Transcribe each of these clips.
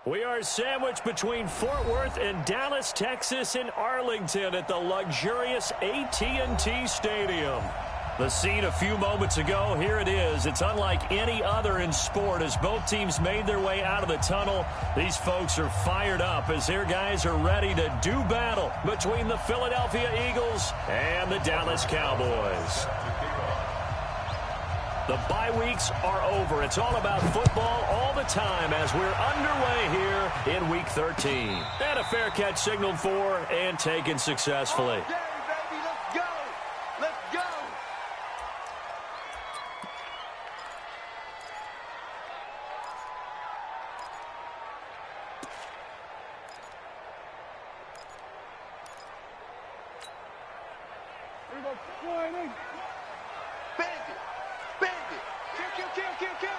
We are sandwiched between Fort Worth and Dallas, Texas, and Arlington at the luxurious AT&T Stadium. The scene a few moments ago, here it is. It's unlike any other in sport as both teams made their way out of the tunnel. These folks are fired up as their guys are ready to do battle between the Philadelphia Eagles and the Dallas Cowboys. The bye weeks are over. It's all about football all the time as we're underway here in Week 13. And a fair catch signaled for and taken successfully. Okay, baby, let's go. Let's go. Here we go. Bend it. Bend it. Kill.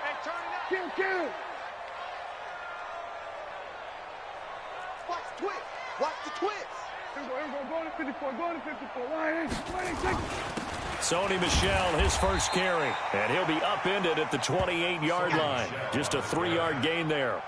Hey, turn it up. Kill. Watch the twist. Watch the twist. Here we go. Go to 54. Line 26. Sony Michel, his first carry. And he'll be upended at the 28-yard line. Just a 3-yard gain there.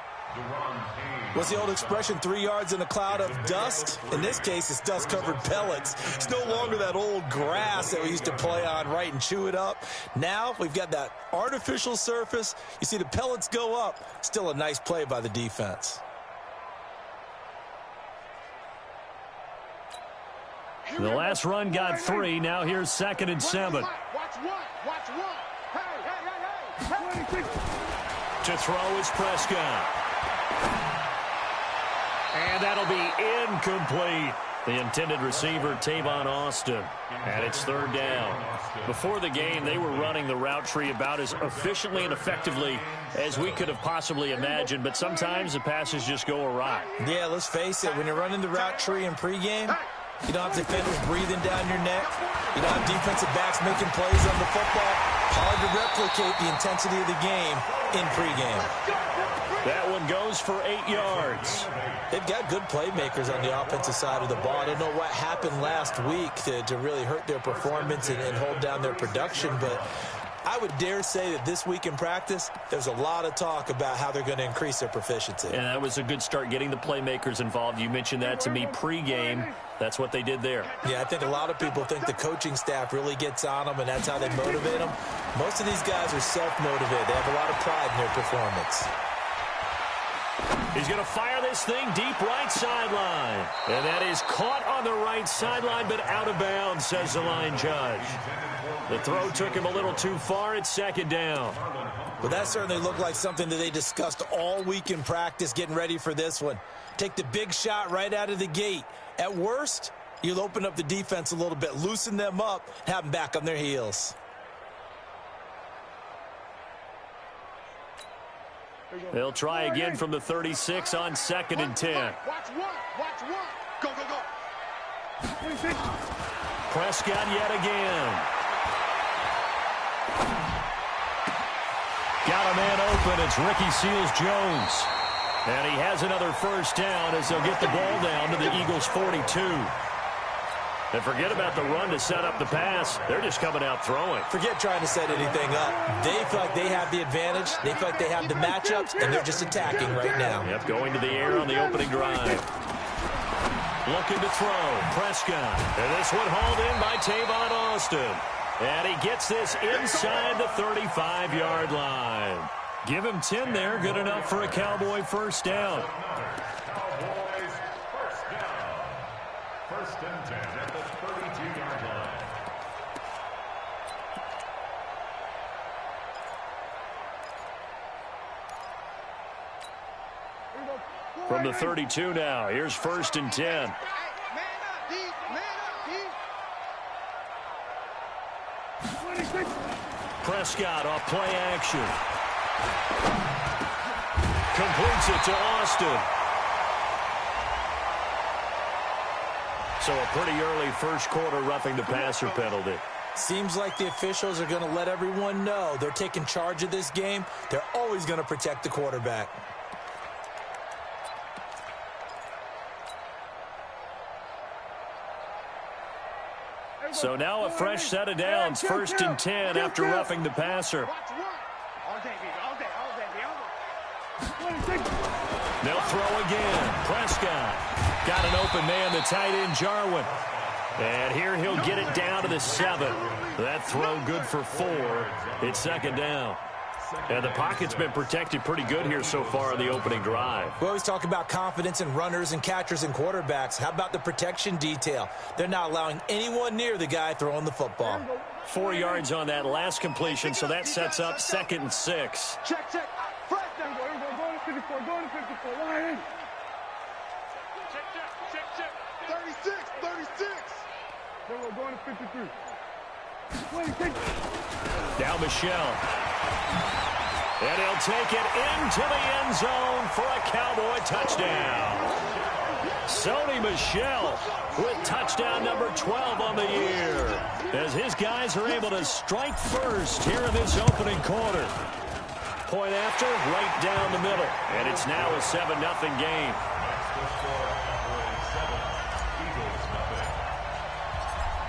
What's the old expression, 3 yards in a cloud of dust? In this case, it's dust-covered pellets. It's no longer that old grass that we used to play on, right, and chew it up. Now we've got that artificial surface. You see the pellets go up. Still a nice play by the defense. The last run got 3. Now here's 2nd and 7. Watch one. Hey. To throw is Prescott. And that'll be incomplete. The intended receiver, Tavon Austin. And it's 3rd down. Before the game, they were running the route tree about as efficiently and effectively as we could have possibly imagined. But sometimes the passes just go awry. Yeah, let's face it. When you're running the route tree in pregame, you don't have defenders breathing down your neck. You don't have defensive backs making plays on the football. Hard to replicate the intensity of the game in pregame. That one goes for 8 yards. They've got good playmakers on the offensive side of the ball. I don't know what happened last week to really hurt their performance and hold down their production, but I would dare say that this week in practice, there's a lot of talk about how they're going to increase their proficiency. And that was a good start, getting the playmakers involved. You mentioned that to me pregame. That's what they did there. Yeah, I think a lot of people think the coaching staff really gets on them, and that's how they motivate them. Most of these guys are self-motivated. They have a lot of pride in their performance. He's going to fire this thing deep right sideline. And that is caught on the right sideline, but out of bounds, says the line judge. The throw took him a little too far. It's 2nd down. Well, that certainly looked like something that they discussed all week in practice, getting ready for this one. Take the big shot right out of the gate. At worst, you'll open up the defense a little bit, loosen them up, have them back on their heels. They'll try again from the 36 on 2nd and 10. Watch one. Go. Prescott yet again. Got a man open. It's Ricky Seals-Jones. And he has another first down as they'll get the ball down to the Eagles' 42. And forget about the run to set up the pass. They're just coming out throwing. Forget trying to set anything up. They feel like they have the advantage. They feel like they have the matchups, and they're just attacking right now. Yep, going to the air on the opening drive. Looking to throw. Prescott. And this one hauled in by Tavon Austin. And he gets this inside the 35-yard line. Give him 10 there. Good enough for a Cowboy first down. First and 10 at the 32-yard line. From the 32 now, here's 1st and 10. Man up, D. Prescott off play action. Completes it to Austin. So a pretty early first quarter roughing the passer penalty. Seems like the officials are going to let everyone know they're taking charge of this game. They're always going to protect the quarterback. So now a fresh set of downs, 1st and 10 after roughing the passer. They'll throw again. Prescott got an open man, the tight end Jarwin. And here he'll get it down to the 7. That throw good for 4. It's second down. And the pocket's been protected pretty good here so far on the opening drive. We always talk about confidence in runners and catchers and quarterbacks. How about the protection detail? They're not allowing anyone near the guy throwing the football. 4 yards on that last completion, so that sets up 2nd and 6. Check. Fresh down. Go to 54. Go to 54. Line. Check. 36. We're going to 53. 26. Down Michelle. And he'll take it into the end zone for a Cowboy touchdown. Sony Michel with touchdown number 12 on the year, as his guys are able to strike first here in this opening quarter. Point after, right down the middle. And it's now a 7-0 game.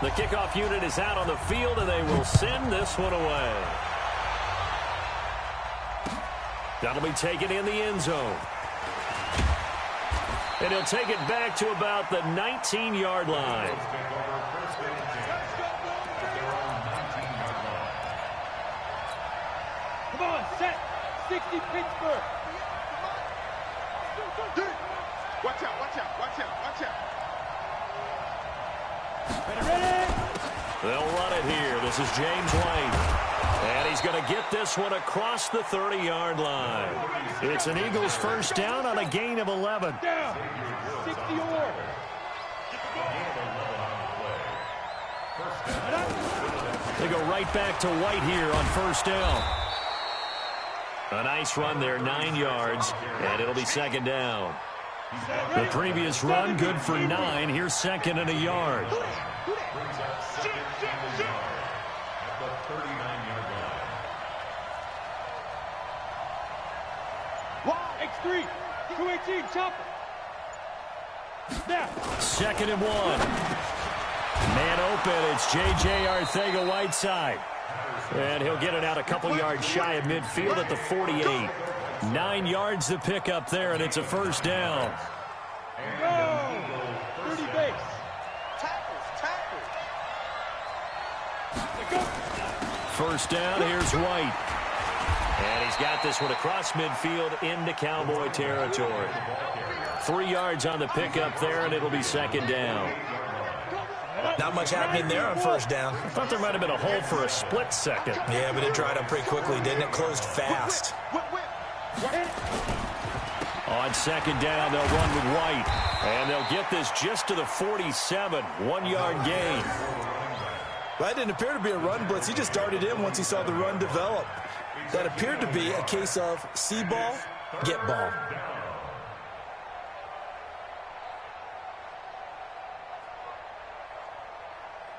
The kickoff unit is out on the field, and they will send this one away. That'll be taken in the end zone. And he'll take it back to about the 19-yard line. Come on, set. 60 Pittsburgh. Watch out. Ready. They'll run it here. This is James White. And he's going to get this one across the 30-yard line. It's an Eagles first down on a gain of 11. Down. 60 or. They go right back to White here on first down. A nice run there, 9 yards, and it'll be second down. The previous run, good for 9. Here's 2nd and a yard. X3, 218, chopper. Now. 2nd and 1. Man open, it's J.J. Arcega-Whiteside. And he'll get it out a couple yards shy of midfield at the 48. 9 yards to pick up there, and it's a first down. Go! 30 base. Tackles. First down, here's White. And he's got this one across midfield into Cowboy territory. 3 yards on the pickup there, and it'll be second down. Not much happening there on first down. I thought there might have been a hole for a split second. Yeah, but it dried up pretty quickly, didn't it? Closed fast. On second down, they'll run with White. And they'll get this just to the 47. 1-yard gain. Well, that didn't appear to be a run blitz. He just darted in once he saw the run develop. That appeared to be a case of see ball, get ball.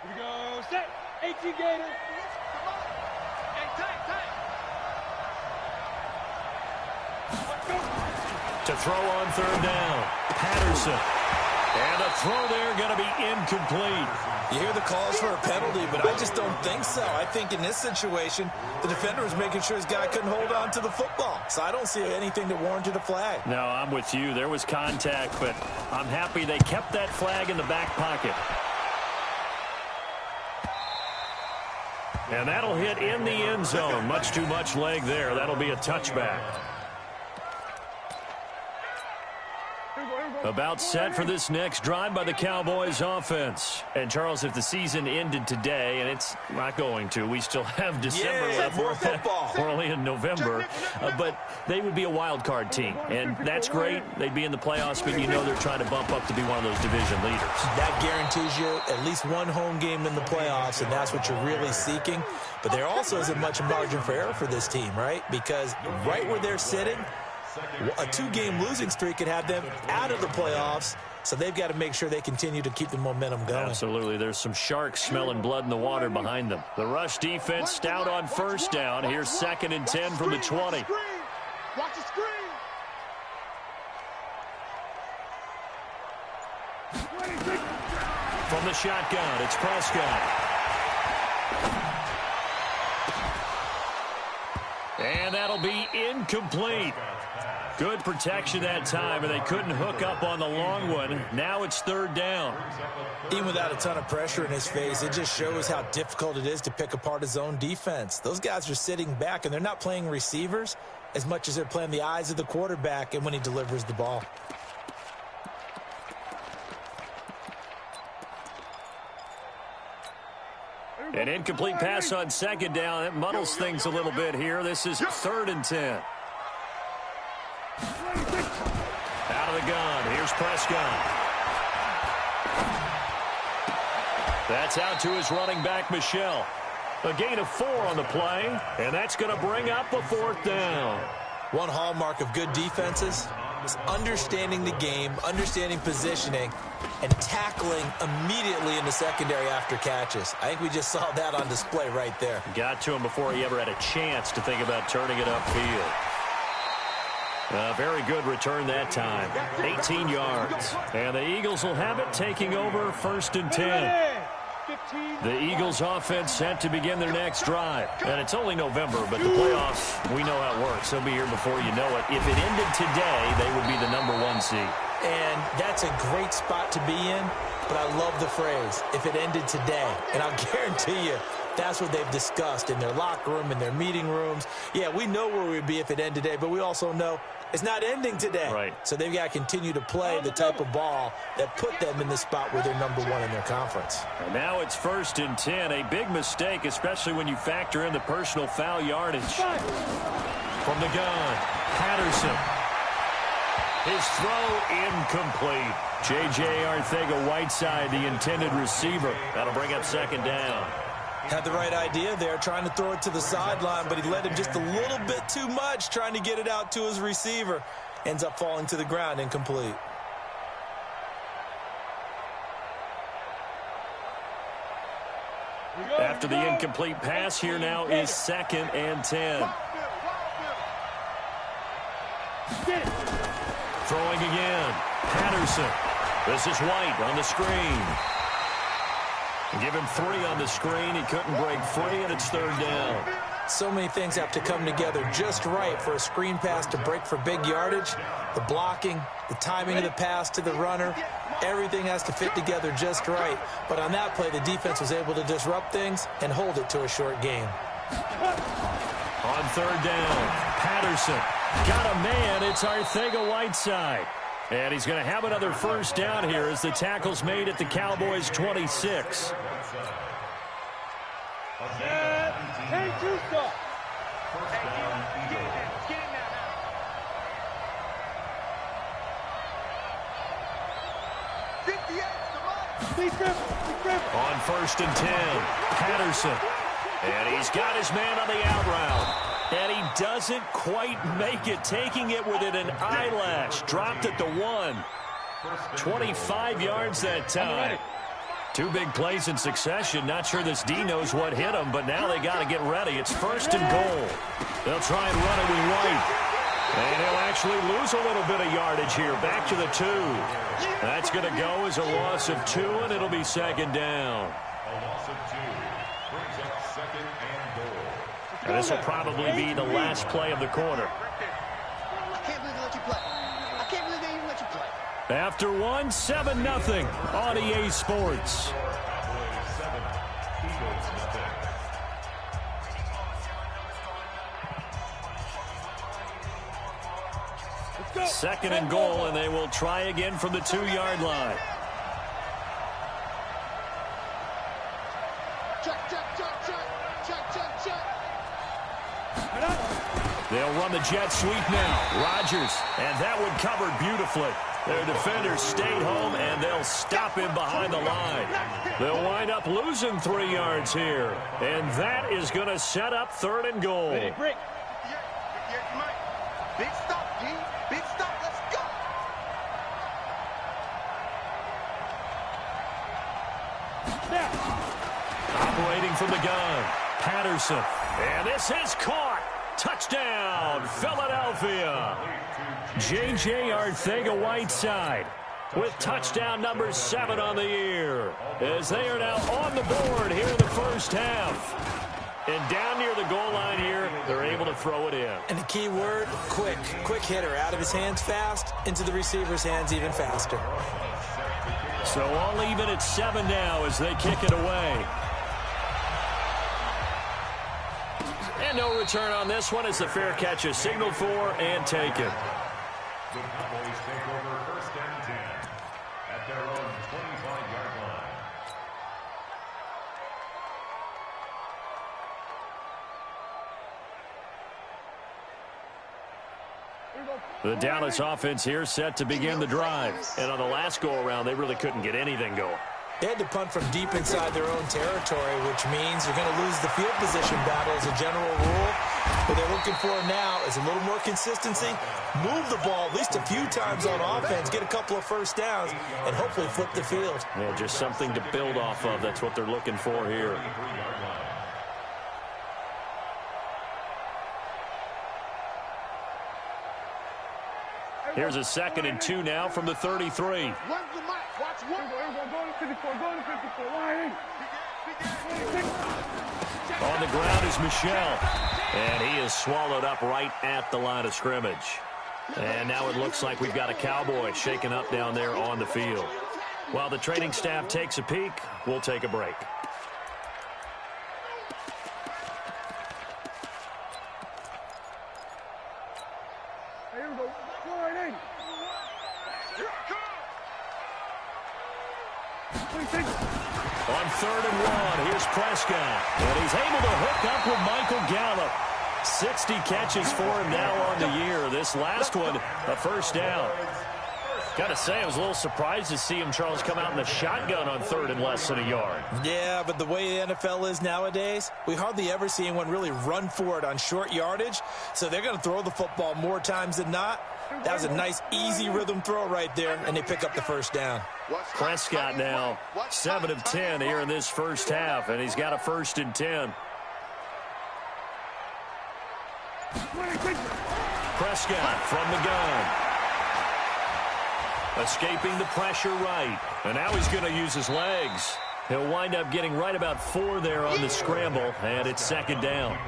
Here we go, set. 18 Gators. To throw on third down, Patterson. And the throw there going to be incomplete. You hear the calls for a penalty, but I just don't think so. I think in this situation, the defender was making sure his guy couldn't hold on to the football. So I don't see anything that warranted a flag. No, I'm with you. There was contact, but I'm happy they kept that flag in the back pocket. And that'll hit in the end zone. Much too much leg there. That'll be a touchback. About set for this next drive by the Cowboys offense. And, Charles, if the season ended today, and it's not going to, we still have December left. More football. We're only in November. But they would be a wild card team, and that's great. They'd be in the playoffs, but you know they're trying to bump up to be one of those division leaders. That guarantees you at least one home game in the playoffs, and that's what you're really seeking. But there also isn't much margin for error for this team, right? Because right where they're sitting, a 2-game losing streak could have them out of the playoffs, so they've got to make sure they continue to keep the momentum going. Absolutely. There's some sharks smelling blood in the water behind them. The rush defense stout on first down. Here's 2nd and 10 from the 20. Watch the screen. From the shotgun, it's Prescott. And that'll be incomplete. Good protection that time, and they couldn't hook up on the long one. Now it's third down. Even without a ton of pressure in his face, it just shows how difficult it is to pick apart his own defense. Those guys are sitting back, and they're not playing receivers as much as they're playing the eyes of the quarterback and when he delivers the ball. An incomplete pass on second down. It muddles things a little bit here. This is 3rd and 10. Out of the gun. Here's Prescott. That's out to his running back, Michel. A gain of 4 on the play, and that's going to bring up a 4th down. One hallmark of good defenses is understanding the game, understanding positioning, and tackling immediately in the secondary after catches. I think we just saw that on display right there. Got to him before he ever had a chance to think about turning it upfield. Very good return that time. 18 yards. And the Eagles will have it, taking over 1st and 10. The Eagles offense set to begin their next drive. And it's only November, but the playoffs, we know how it works. They'll be here before you know it. If it ended today, they would be the #1 seed. And that's a great spot to be in, but I love the phrase, if it ended today. And I'll guarantee you, that's what they've discussed in their locker room, in their meeting rooms. Yeah, we know where we'd be if it ended today, but we also know it's not ending today. Right. So they've got to continue to play the type of ball that put them in the spot where they're #1 in their conference. And now it's 1st and 10. A big mistake, especially when you factor in the personal foul yardage. From the gun, Patterson. His throw incomplete. J.J. Arcega-Whiteside, the intended receiver. That'll bring up 2nd down. Had the right idea there, trying to throw it to the sideline, but he led him just a little bit too much, trying to get it out to his receiver. Ends up falling to the ground, incomplete. After the incomplete pass, here now is 2nd and 10. Throwing again. Patterson. This is White on the screen. Give him 3 on the screen. He couldn't break free, and it's 3rd down. So many things have to come together just right for a screen pass to break for big yardage. The blocking, the timing of the pass to the runner, everything has to fit together just right. But on that play, the defense was able to disrupt things and hold it to a short game. On 3rd down, Patterson got a man. It's Arcega-Whiteside. And he's going to have another 1st down here as the tackle's made at the Cowboys' 26. On 1st and 10, Patterson. And he's got his man on the out route. And he doesn't quite make it, taking it within an eyelash. Dropped at the 1. 25 yards that time. 2 big plays in succession. Not sure this D knows what hit him, but now they got to get ready. It's 1st and goal. They'll try and run it with White. And he'll actually lose a little bit of yardage here. Back to the 2. That's going to go as a loss of 2, and it'll be 2nd down. A loss of 2 brings up 2nd and goal. And this will probably be the last play of the quarter. I can't believe they let you play. I can't believe they even let you play. After 1, 7-0 on EA Sports. Cowboys 7, Eagles 0. 2nd and goal, and they will try again from the 2-yard line. They'll run the jet sweep now. Rodgers, and that one covered beautifully. Their defenders stayed home, and they'll stop him behind the line. They'll wind up losing 3 yards here, and that is going to set up 3rd and goal. Big stop, G. Big stop. Let's go. Operating from the gun, Patterson. And this is caught. Touchdown, Philadelphia. J.J. Arcega-Whiteside with touchdown number 7 on the year, as they are now on the board here in the 1st half. And down near the goal line here, They're able to throw it in. And the key word, quick. Quick hitter. Out of his hands fast, into the receiver's hands even faster. So all even at 7 now as they kick it away. And no return on this one as the fair catch is signaled for and taken. The Cowboys take over 1st and 10 at their own 25-yard line. The Dallas offense here set to begin the drive. And on the last go-around, they really couldn't get anything going. They had to punt from deep inside their own territory, which means you're going to lose the field position battle as a general rule. What they're looking for now is a little more consistency, move the ball at least a few times on offense, get a couple of first downs, and hopefully flip the field. Yeah, just something to build off of. That's what they're looking for here. Here's a 2nd and 2 now from the 33. Run the mic. Watch one. Go to 54. Go to 54. On the ground is Michel. And he is swallowed up right at the line of scrimmage. And now it looks like we've got a Cowboy shaken up down there on the field. While the training staff takes a peek, we'll take a break. On 3rd and 1, here's Prescott. And he's able to hook up with Michael Gallup. 60 catches for him now on the year. This last one, a first down. Got to say, I was a little surprised to see him, Charles, come out in the shotgun on 3rd and less than a yard. Yeah, but the way the NFL is nowadays, we hardly ever see anyone really run for it on short yardage. So they're going to throw the football more times than not. That was a nice, easy rhythm throw right there, and they pick up the first down. Prescott now 7 of 10 here in this first half, and he's got a 1st and 10. Prescott from the gun. Escaping the pressure right. And now he's going to use his legs. He'll wind up getting right about 4 there on the scramble, and it's 2nd down.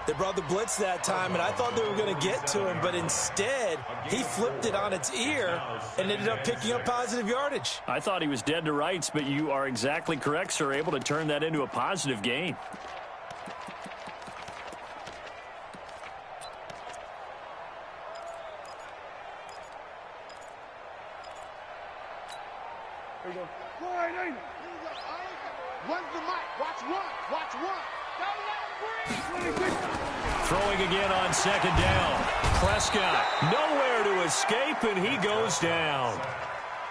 They brought the blitz that time, and I thought they were going to get to him, but instead, he flipped it on its ear and ended up picking up positive yardage. I thought he was dead to rights, but you are exactly correct, sir, able to turn that into a positive gain. There you go. Run the mic. Watch one. Watch one. Throwing again on 2nd down. Prescott nowhere to escape, and he goes down.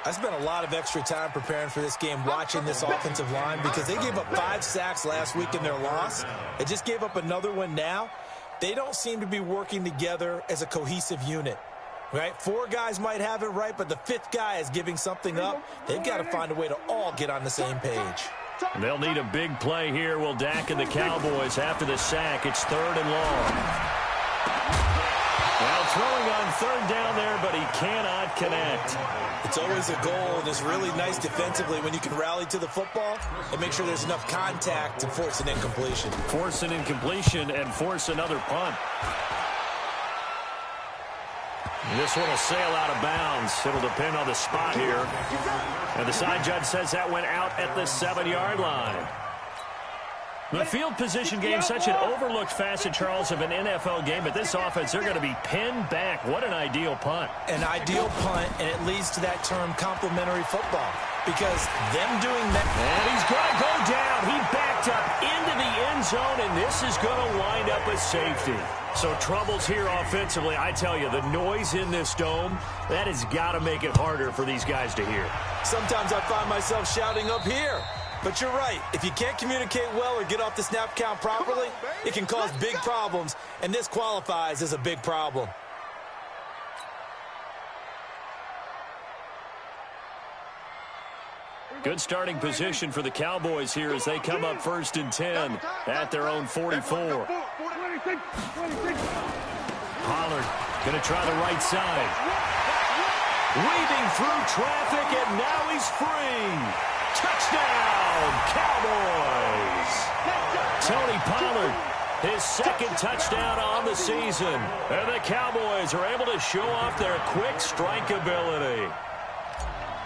I spent a lot of extra time preparing for this game watching this offensive line because they gave up 5 sacks last week in their loss. They just gave up another one now. They don't seem to be working together as a cohesive unit. Right? 4 guys might have it right, but the 5th guy is giving something up. They've got to find a way to all get on the same page. And they'll need a big play here. Will Dak and the Cowboys after the sack. It's 3rd and long. Well, throwing on 3rd down there, but he cannot connect. It's always a goal, and it's really nice defensively when you can rally to the football and make sure there's enough contact to force an incompletion. Force an incompletion and force another punt. This one will sail out of bounds. It'll depend on the spot here. And the side judge says that went out at the 7-yard line. The field position game, such an overlooked facet, Charles, of an NFL game. But this offense, they're going to be pinned back. What an ideal punt. An ideal punt, and it leads to that term complementary football. Because them doing that... And he's going to go down. He backed up into the end zone, and this is going to wind up a safety. So troubles here offensively. I tell you, the noise in this dome, that has got to make it harder for these guys to hear. Sometimes I find myself shouting up here. But you're right. If you can't communicate well or get off the snap count properly, it can cause big problems, and this qualifies as a big problem. Good starting position for the Cowboys here as they come up 1st and 10 at their own 44. Pollard going to try the right side. Weaving through traffic, and now he's free. Touchdown, Cowboys! Tony Pollard His second touchdown on the season. And the Cowboys are able to show off their quick strike ability.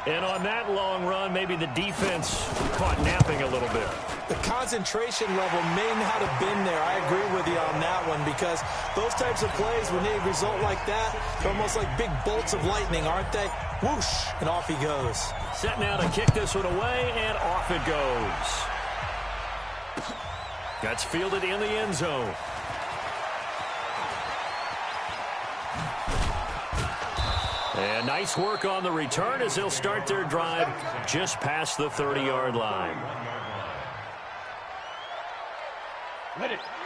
And on that long run, maybe the defense caught napping a little bit. The concentration level may not have been there. I agree with you on that one, because those types of plays, when they result like that, they're almost like big bolts of lightning, aren't they? Whoosh, and off he goes. Set now to kick this one away, and off it goes. That's fielded in the end zone. And nice work on the return as they'll start their drive just past the 30-yard line.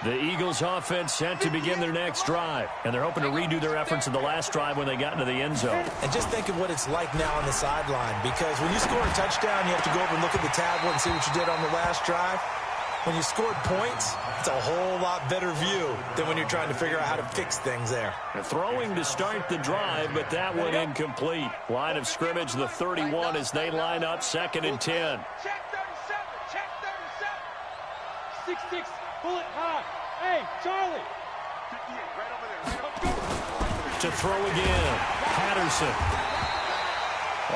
The Eagles offense set to begin their next drive, and they're hoping to redo their efforts in the last drive when they got into the end zone. And just think of what it's like now on the sideline, because when you score a touchdown, you have to go over and look at the tablet and see what you did on the last drive. When you scored points, it's a whole lot better view than when you're trying to figure out how to fix things there. Throwing to start the drive, but that one incomplete. Line of scrimmage, the 31, as they line up, 2nd and 10. Check 37. Check 37. 6-6. Bullet high. Hey, Charlie. 58, right over there. To throw again, Patterson.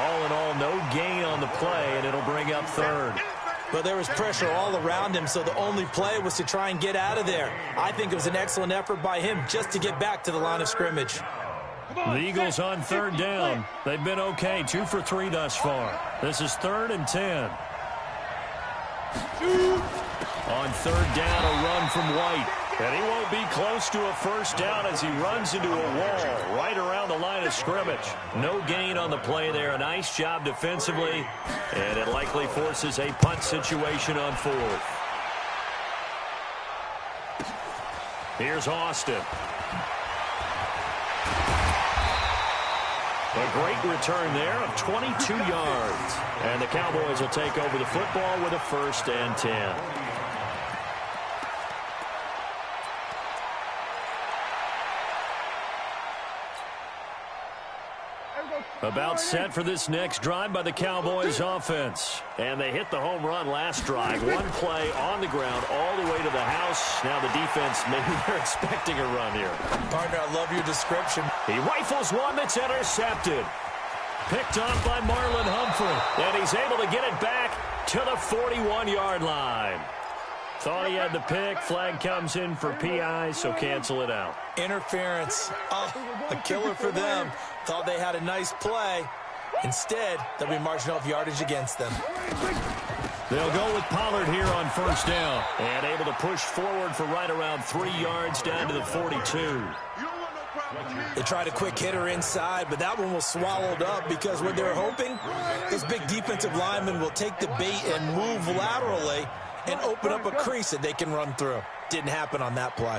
All in all, no gain on the play, and it'll bring up 3rd. But there was pressure all around him, so the only play was to try and get out of there. I think it was an excellent effort by him just to get back to the line of scrimmage. The Eagles on 3rd down. They've been okay, 2 for 3 thus far. This is 3rd and 10. On 3rd down, a run from White. And he won't be close to a first down as he runs into a wall right around the line of scrimmage. No gain on the play there. A nice job defensively. And it likely forces a punt situation on 4th. Here's Austin. A great return there of 22 yards. And the Cowboys will take over the football with a 1st and 10. About set for this next drive by the Cowboys offense. And they hit the home run last drive. One play on the ground all the way to the house. Now the defense, maybe they're expecting a run here. Partner, I love your description. He rifles one that's intercepted. Picked off by Marlon Humphrey. And he's able to get it back to the 41-yard line. Thought he had the pick. Flag comes in for PI, so cancel it out. Interference. Oh, a killer for them. Thought they had a nice play. Instead, they'll be marching off yardage against them. They'll go with Pollard here on 1st down. And able to push forward for right around 3 yards down to the 42. They tried a quick hitter inside, but that one was swallowed up because what they're hoping, those big defensive linemen will take the bait and move laterally and open up a crease that they can run through. Didn't happen on that play.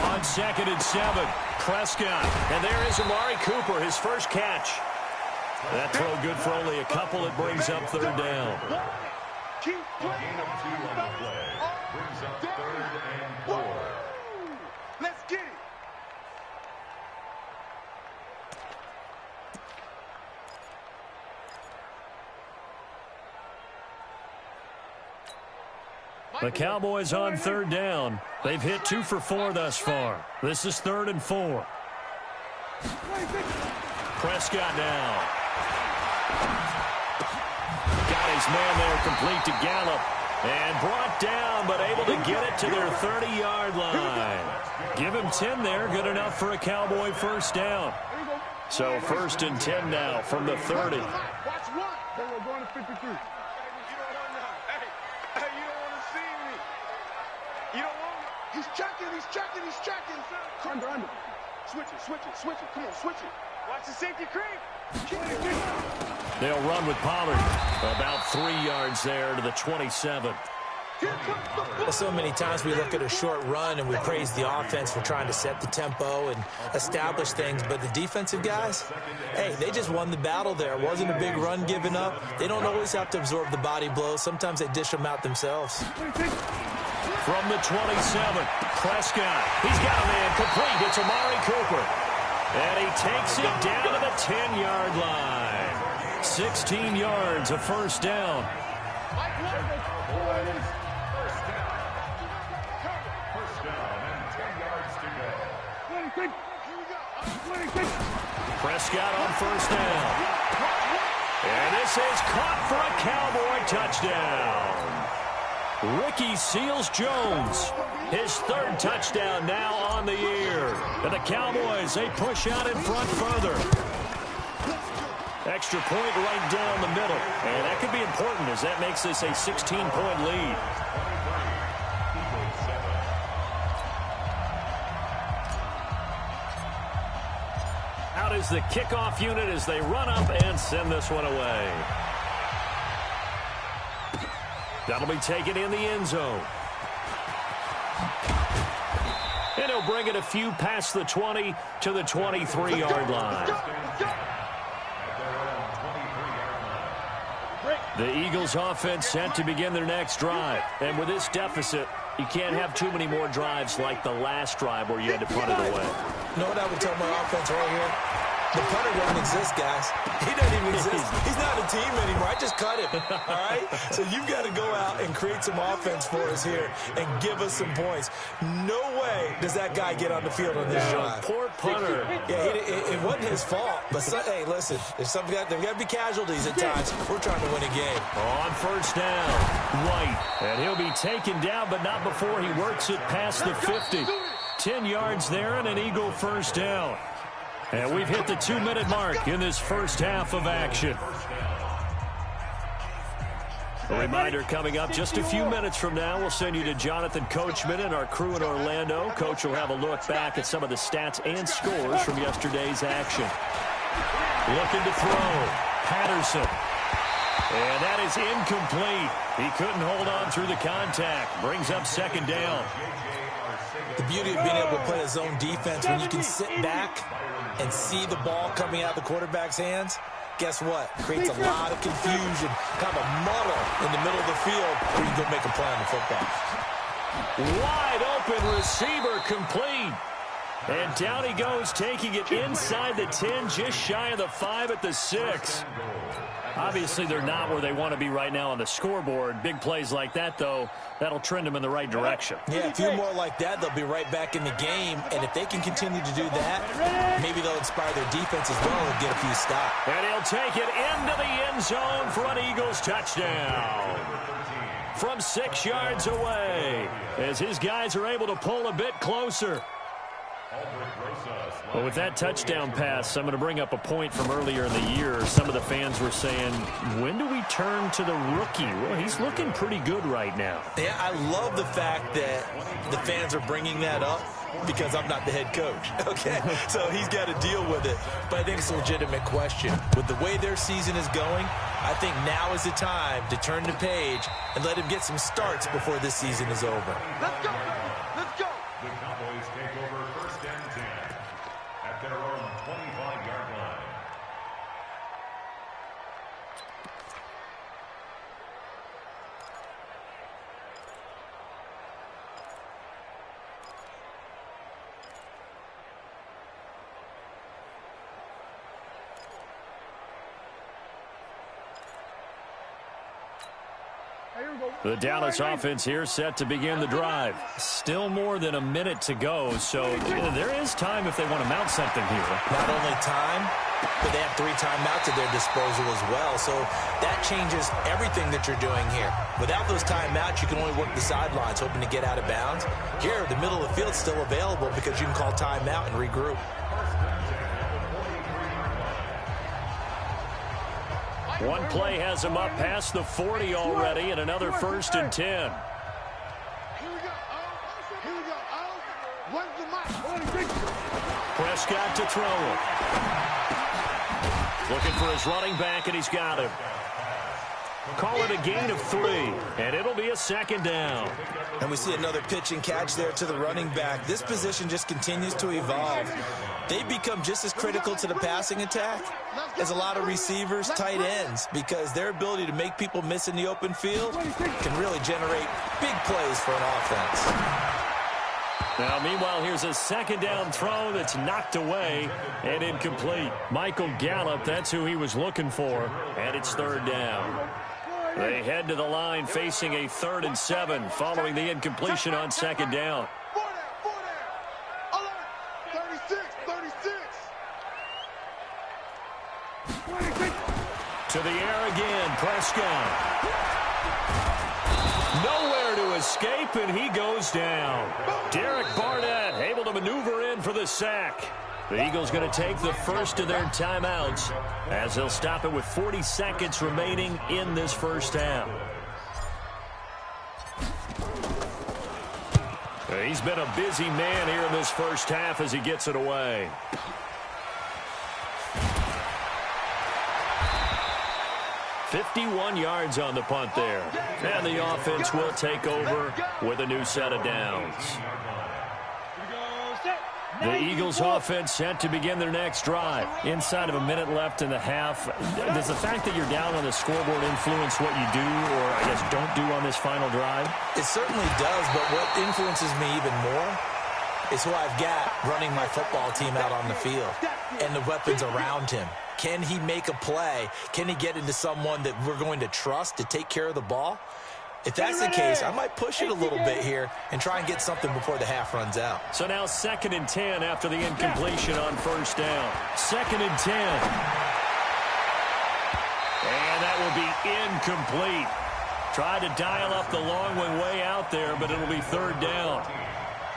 On 2nd and 7, Prescott. And there is Amari Cooper, his first catch. That throw good for only a couple. It brings up 3rd down. Keep playing. Gain of 2 on the play. Brings up 3rd and 4. Let's get it. The Cowboys on 3rd down. They've hit 2 for 4 thus far. This is 3rd and 4. Prescott now. Got his man there complete to Gallup. And brought down, but able to get it to their 30-yard line. Give him 10 there. Good enough for a Cowboy first down. So 1st and 10 now from the 30. Watch one. We're going to 53. You don't want to. Hey, you don't want to see me. You don't want me. He's checking. Under. Switch it. Come on, switch it. Watch the safety creep. They'll run with Pollard. About 3 yards there to the 27. Well, so many times we look at a short run and we praise the offense for trying to set the tempo and establish things, but the defensive guys, hey, they just won the battle there. It wasn't a big run given up. They don't always have to absorb the body blows. Sometimes they dish them out themselves. From the 27, Prescott. He's got a man complete. It's Amari Cooper. And he takes it down to the 10-yard line. 16 yards, a first down. Prescott on first down. And this is caught for a Cowboy touchdown. Ricky Seals-Jones, his third touchdown now on the year. And the Cowboys, they push out in front further. Extra point right down the middle. And that could be important as that makes this a 16-point lead. Out is the kickoff unit as they run up and send this one away. That'll be taken in the end zone. And he'll bring it a few past the 20 to the 23-yard line. The Eagles offense set to begin their next drive. And with this deficit, you can't have too many more drives like the last drive where you had to punt it away. You know what I would tell my offense right here? The punter doesn't exist, guys. He doesn't even exist. He's not a team anymore. I just cut him, all right? So you've got to go out and create some offense for us here and give us some points. No way does that guy get on the field on this drive. Poor punter. Yeah, it wasn't his fault. But, hey, listen, there's got to be casualties at times. We're trying to win a game. On first down, White. And he'll be taken down, but not before he works it past the 50. 10 yards there and an Eagle first down. And we've hit the 2-minute mark in this first half of action. A reminder coming up just a few minutes from now, we'll send you to Jonathan Coachman and our crew in Orlando. Coach will have a look back at some of the stats and scores from yesterday's action. Looking to throw. Patterson. And that is incomplete. He couldn't hold on through the contact. Brings up second down. The beauty of being able to play a zone defense when you can sit back and see the ball coming out of the quarterback's hands, guess what? Creates a lot of confusion, kind of a muddle in the middle of the field where you can go make a play on the football. Wide open receiver complete. And down he goes, taking it inside the 10, just shy of the 5 at the 6. Obviously, they're not where they want to be right now on the scoreboard. Big plays like that, though, that'll trend them in the right direction. Yeah, a few more like that, they'll be right back in the game. And if they can continue to do that, maybe they'll inspire their defense as well and get a few stops. And he'll take it into the end zone for an Eagles touchdown. From 6 yards away, as his guys are able to pull a bit closer. Well, with that touchdown pass, I'm going to bring up a point from earlier in the year. Some of the fans were saying, when do we turn to the rookie? Well, he's looking pretty good right now. Yeah, I love the fact that the fans are bringing that up because I'm not the head coach, okay? So he's got to deal with it. But I think it's a legitimate question. With the way their season is going, I think now is the time to turn the page and let him get some starts before this season is over. Let's go. Let's go. The Cowboys take over first and 10 at their own 25-yard line. The Dallas offense here set to begin the drive. Still more than a minute to go, so there is time if they want to mount something here. Not only time, but they have 3 timeouts at their disposal as well. So that changes everything that you're doing here. Without those timeouts, you can only work the sidelines, hoping to get out of bounds. Here, the middle of the field's still available because you can call timeout and regroup. One play has him up past the 40 already, and another first and 10. Here we go. Here we go. When's the match? Prescott to throw it. Looking for his running back, and he's got him. Call it a gain of 3, and it'll be a second down. And we see another pitch and catch there to the running back. This position just continues to evolve. They become just as critical to the passing attack as a lot of receivers, tight ends, because their ability to make people miss in the open field can really generate big plays for an offense. Now, meanwhile, here's a second down throw that's knocked away and incomplete. Michael Gallup, that's who he was looking for, and it's third down. They head to the line facing a 3rd and 7 following the incompletion on second down. 36. To the air again, Prescott. Nowhere to escape, and he goes down. Derek Barnett able to maneuver in for the sack. The Eagles going to take the first of their timeouts as they'll stop it with 40 seconds remaining in this first half. He's been a busy man here in this first half as he gets it away. $51 yards on the punt there. And the offense will take over with a new set of downs. The Eagles offense set to begin their next drive. Inside of a minute left in the half. Does the fact that you're down on the scoreboard influence what you do, or I guess don't do on this final drive? It certainly does, but what influences me even more is who I've got running my football team out on the field and the weapons around him. Can he make a play? Can he get into someone that we're going to trust to take care of the ball? If that's the case, I might push it a little bit here and try and get something before the half runs out. So now 2nd and 10 after the incompletion on first down. 2nd and 10. And that will be incomplete. Tried to dial up the long one way out there, but it'll be 3rd down.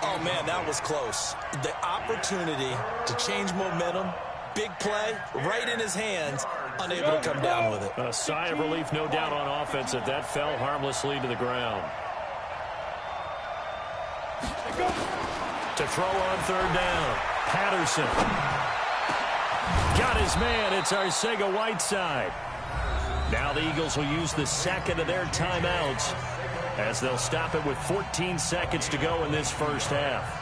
Oh, man, that was close. The opportunity to change momentum, big play, right in his hands, unable to come down with it. A sigh of relief, no doubt, on offense if that fell harmlessly to the ground. To throw on 3rd down, Patterson. Got his man, it's Arcega-Whiteside. Now the Eagles will use the second of their timeouts as they'll stop it with 14 seconds to go in this first half.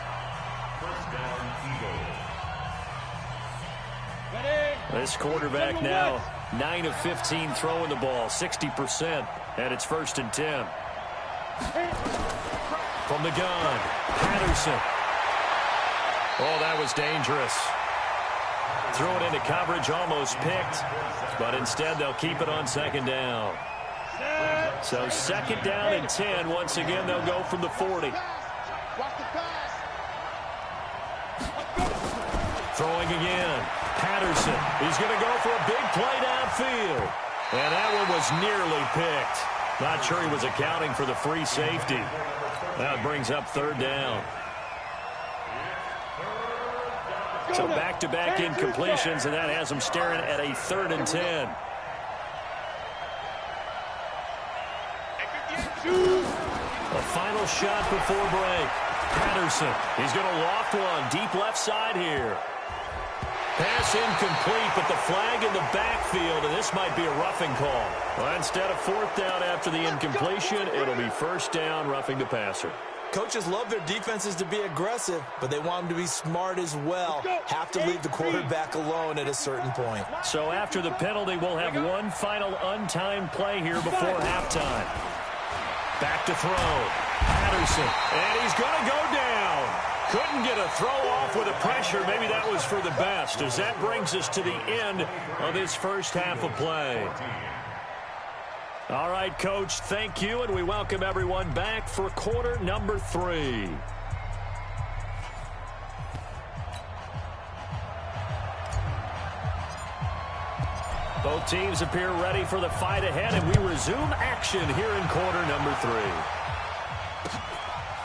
This quarterback now 9 of 15 throwing the ball, 60%, and it's 1st and 10. From the gun, Patterson. Oh, that was dangerous. Throw it into coverage, almost picked, but instead they'll keep it on 2nd down. So 2nd down and 10. Once again, they'll go from the 40. Throwing again. Patterson. He's going to go for a big play downfield. And that one was nearly picked. Not sure he was accounting for the free safety. That brings up 3rd down. So back-to-back incompletions, and that has them staring at a 3rd and 10. A final shot before break. Patterson. He's going to loft one. Deep left side here. Pass incomplete, but the flag in the backfield, and this might be a roughing call. Well, instead of 4th down after the incompletion, it'll be 1st down, roughing the passer. Coaches love their defenses to be aggressive, but they want them to be smart as well. Have to leave the quarterback alone at a certain point. So after the penalty, we'll have one final untimed play here before halftime. Back to throw. Patterson, and he's going to go down. Couldn't get a throw off with the pressure. Maybe that was for the best, as that brings us to the end of this first half of play. All right, Coach, thank you, and we welcome everyone back for quarter number 3. Both teams appear ready for the fight ahead, and we resume action here in quarter number 3.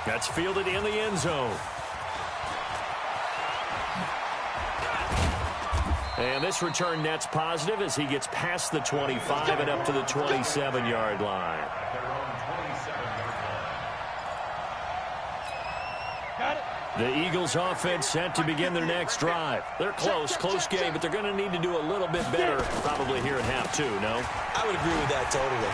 That's fielded in the end zone. And this return net's positive as he gets past the 25 and up to the 27-yard line. The Eagles offense set to begin their next drive. They're close game, but they're going to need to do a little bit better probably here in half 2, no? I would agree with that totally.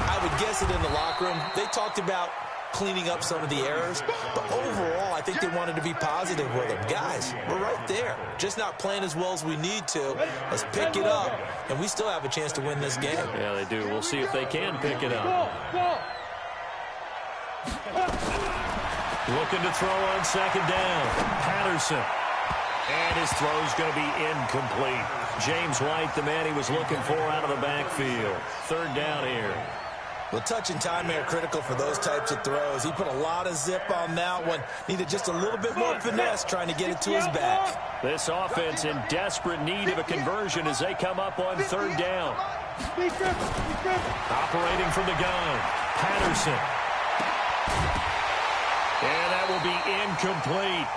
I would guess it in the locker room. They talked about cleaning up some of the errors, but overall, I think they wanted to be positive with them. Guys, we're right there. Just not playing as well as we need to. Let's pick it up, and we still have a chance to win this game. Yeah, they do. We'll see if they can pick it up. Looking to throw on second down. Patterson. And his throw's going to be incomplete. James White, the man he was looking for out of the backfield. Third down here. Well, touch and timing are critical for those types of throws. He put a lot of zip on that one. Needed just a little bit more finesse trying to get it to his back. This offense in desperate need of a conversion as they come up on third down. Operating from the gun. Patterson. And that will be incomplete.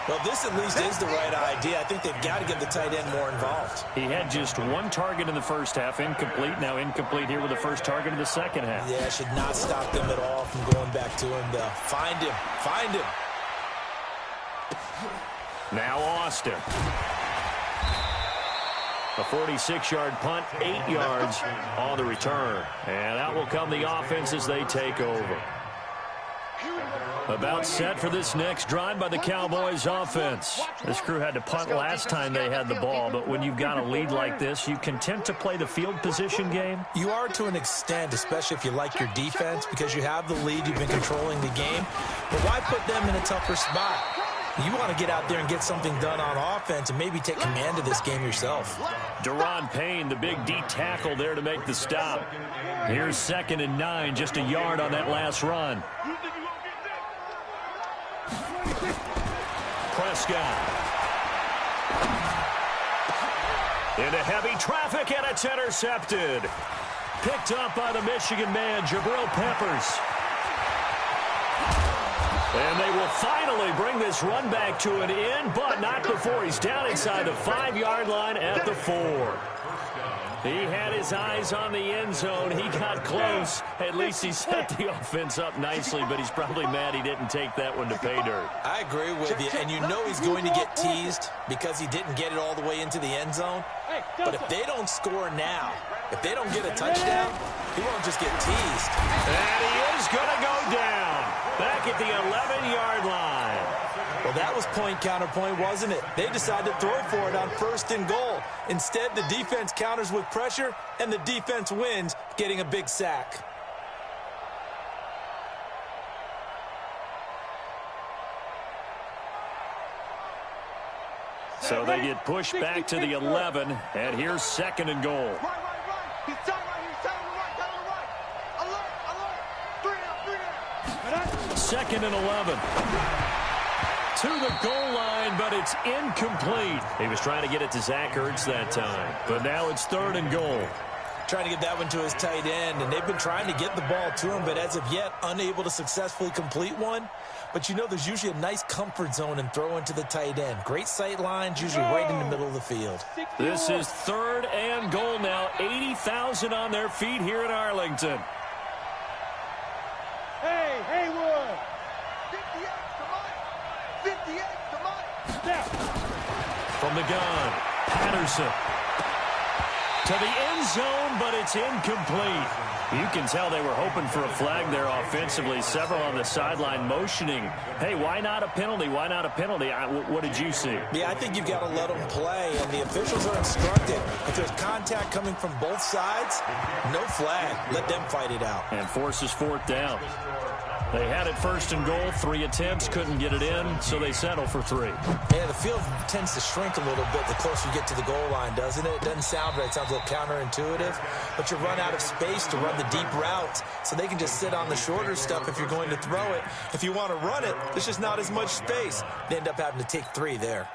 Well, this at least is the right idea. I think they've got to get the tight end more involved. He had just one target in the first half, incomplete. Now incomplete here with the first target of the second half. Yeah, should not stop them at all from going back to him, though. Find him. Find him. Now Austin. A 46-yard punt, 8 yards on the return. And out will come the offense as they take over. About set for this next drive by the Cowboys offense. This crew had to punt last time they had the ball, but when you've got a lead like this, you content to play the field position game? You are to an extent, especially if you like your defense, because you have the lead, you've been controlling the game. But why put them in a tougher spot? You want to get out there and get something done on offense and maybe take command of this game yourself. Deron Payne, the big D tackle there to make the stop. Here's 2nd and 9, just a yard on that last run. Prescott. Into heavy traffic, and it's intercepted. Picked up by the Michigan man, Jabril Peppers. And they will finally bring this run back to an end, but not before he's down inside the 5-yard line at the 4. He had his eyes on the end zone. He got close. At least he set the offense up nicely, but he's probably mad he didn't take that one to pay dirt. I agree with you, and you know he's going to get teased because he didn't get it all the way into the end zone. But if they don't score now, if they don't get a touchdown, he won't just get teased. And he is going to go down back at the 11-yard line. Well, that was point counterpoint, wasn't it? They decided to throw for it on 1st and goal. Instead, the defense counters with pressure, and the defense wins, getting a big sack. So they get pushed back to the 11, and here's 2nd and goal. He's tight right here. He's tight on the right. Tight on the right. Alert. 3 down. 2nd and 11. To the goal line, but it's incomplete. He was trying to get it to Zach Ertz that time, but now it's 3rd and goal. Trying to get that one to his tight end, and they've been trying to get the ball to him, but as of yet, unable to successfully complete one. But you know there's usually a nice comfort zone in throwing to the tight end. Great sight lines, usually right in the middle of the field. This is 3rd and goal now. 80,000 on their feet here in Arlington. Hey, Haywood. 58, come on. 58, come on. Step. From the gun, Patterson. To the end zone, but it's incomplete. You can tell they were hoping for a flag there offensively. Several on the sideline motioning. Hey, why not a penalty? Why not a penalty? What did you see? Yeah, I think you've got to let them play, and the officials are instructed. If there's contact coming from both sides, no flag. Let them fight it out. And forces 4th down. They had it 1st and goal, 3 attempts, couldn't get it in, so they settle for 3. Yeah, the field tends to shrink a little bit the closer you get to the goal line, doesn't it? It doesn't sound right. It sounds a little counterintuitive. But you run out of space to run the deep routes, so they can just sit on the shorter stuff if you're going to throw it. If you want to run it, there's just not as much space. They end up having to take 3 there.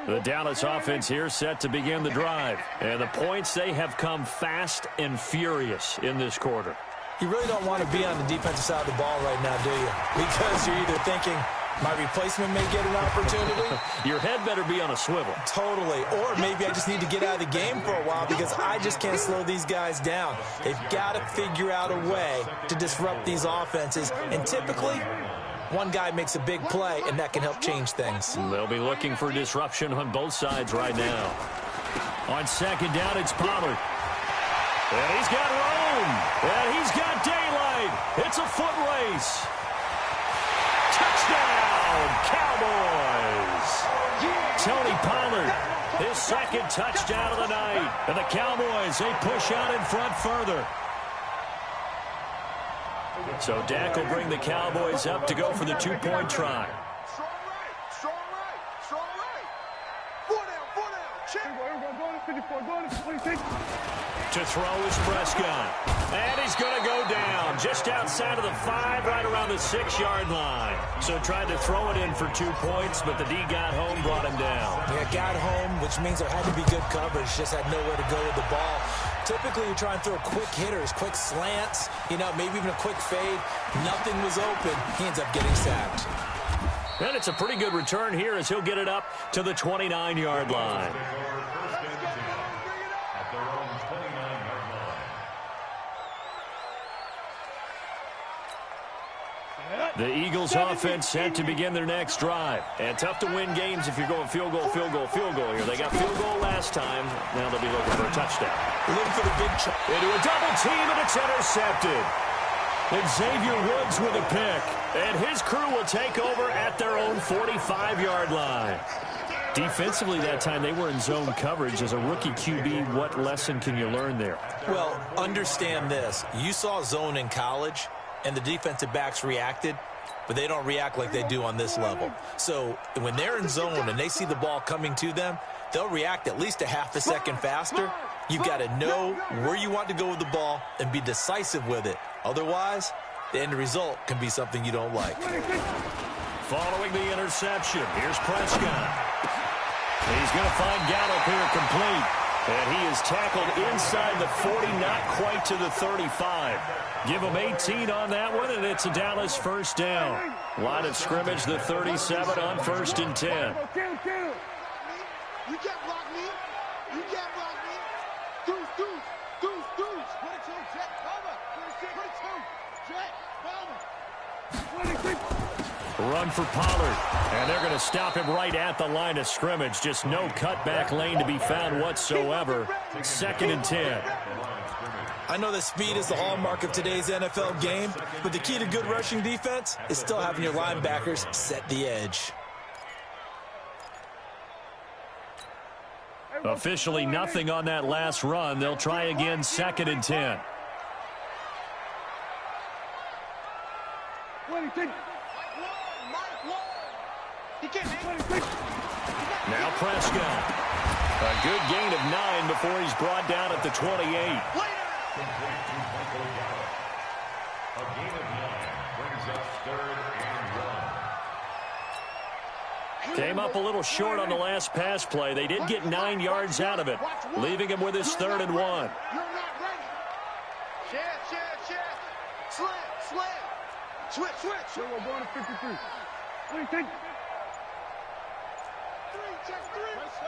The Dallas offense here set to begin the drive. And the points, they have come fast and furious in this quarter. You really don't want to be on the defensive side of the ball right now, do you? Because you're either thinking, my replacement may get an opportunity. Your head better be on a swivel. Totally. Or maybe I just need to get out of the game for a while because I just can't slow these guys down. They've got to figure out a way to disrupt these offenses. And typically, one guy makes a big play, and that can help change things. They'll be looking for disruption on both sides right now. On 2nd down, it's Pollard. And he's got room. And he's got daylight. It's a foot race. Touchdown, Cowboys. Tony Pollard, his 2nd touchdown of the night. And the Cowboys, they push out in front further. So Dak will bring the Cowboys up to go for the two-point try. Strong right, strong right, strong right. Four down, check. To throw is Prescott. And he's going to go down just outside of the 5, right around the 6-yard line. So tried to throw it in for 2 points, but the D got home, brought him down. Yeah, got home, which means there had to be good coverage. Just had nowhere to go with the ball. Typically, you try and throw quick hitters, quick slants, maybe even a quick fade. Nothing was open. He ends up getting sacked. And it's a pretty good return here as he'll get it up to the 29-yard line. The Eagles offense set to begin their next drive. And tough to win games if you're going field goal here. They got field goal last time. Now they'll be looking for a touchdown. Looking for the big try. Into a double team, and it's intercepted. And Xavier Woods with a pick. And his crew will take over at their own 45-yard line. Defensively that time, they were in zone coverage. As a rookie QB, what lesson can you learn there? Well, understand this. You saw zone in college, and the defensive backs reacted, but they don't react like they do on this level. So when they're in zone and they see the ball coming to them, they'll react at least a half a second faster. You've got to know where you want to go with the ball and be decisive with it. Otherwise, the end result can be something you don't like. Following the interception, here's Prescott. He's going to find Gallup here complete. And he is tackled inside the 40, not quite to the 35. Give him 18 on that one, and it's a Dallas first down. Line of scrimmage, the 37 on 1st and 10. You can't block me. You can't block me. Deuce. 22, jet, cover. 22, jet, cover. 26. Run for Pollard, and they're going to stop him right at the line of scrimmage. Just no cutback lane to be found whatsoever. 2nd and 10. I know that speed is the hallmark of today's NFL game, but the key to good rushing defense is still having your linebackers set the edge. Officially nothing on that last run. They'll try again, 2nd and 10. Now Prescott. A good gain of 9 before he's brought down at the 28. A gain of 9 brings us 3rd and 1. Came up a little short on the last pass play. They did get 9 yards out of it, leaving him with his 3rd and 1. You're not ready. Share. Slam. Switch. So we're going to 53. What do you think? 3, check 3. Let's go.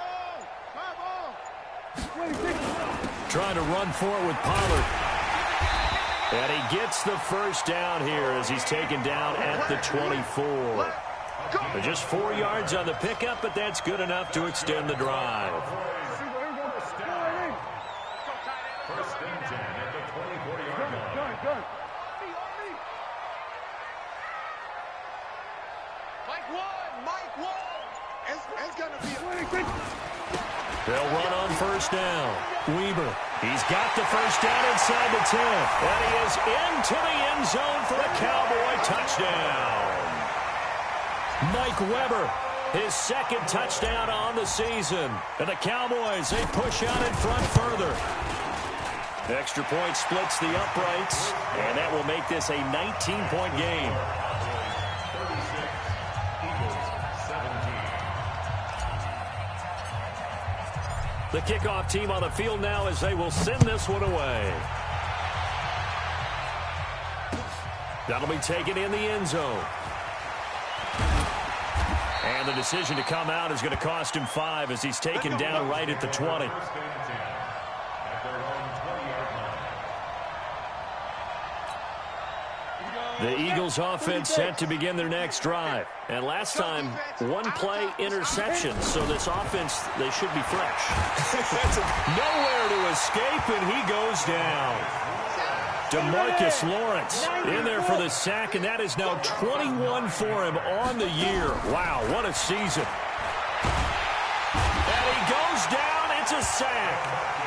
5 on. What do you think? Trying to run for it with Pollard. And he gets the first down here as he's taken down at the 24. Just 4 yards on the pickup, but that's good enough to extend the drive. 1st and 10 at the 24-yard line. Done. Mike 1. It's going to be a... They'll run on 1st down. Weber, he's got the first down inside the 10. And he is into the end zone for a Cowboy touchdown. Mike Weber, his 2nd touchdown on the season. And the Cowboys, they push out in front further. Extra point splits the uprights, and that will make this a 19-point game. The kickoff team on the field now as they will send this one away. That'll be taken in the end zone. And the decision to come out is going to cost him 5 as he's taken down right at the 20. The Eagles offense set to begin their next drive. And last time, 1 play interception. So this offense, they should be fresh. Nowhere to escape, and he goes down. DeMarcus Lawrence in there for the sack, and that is now 21 for him on the year. Wow, what a season. And he goes down. It's a sack.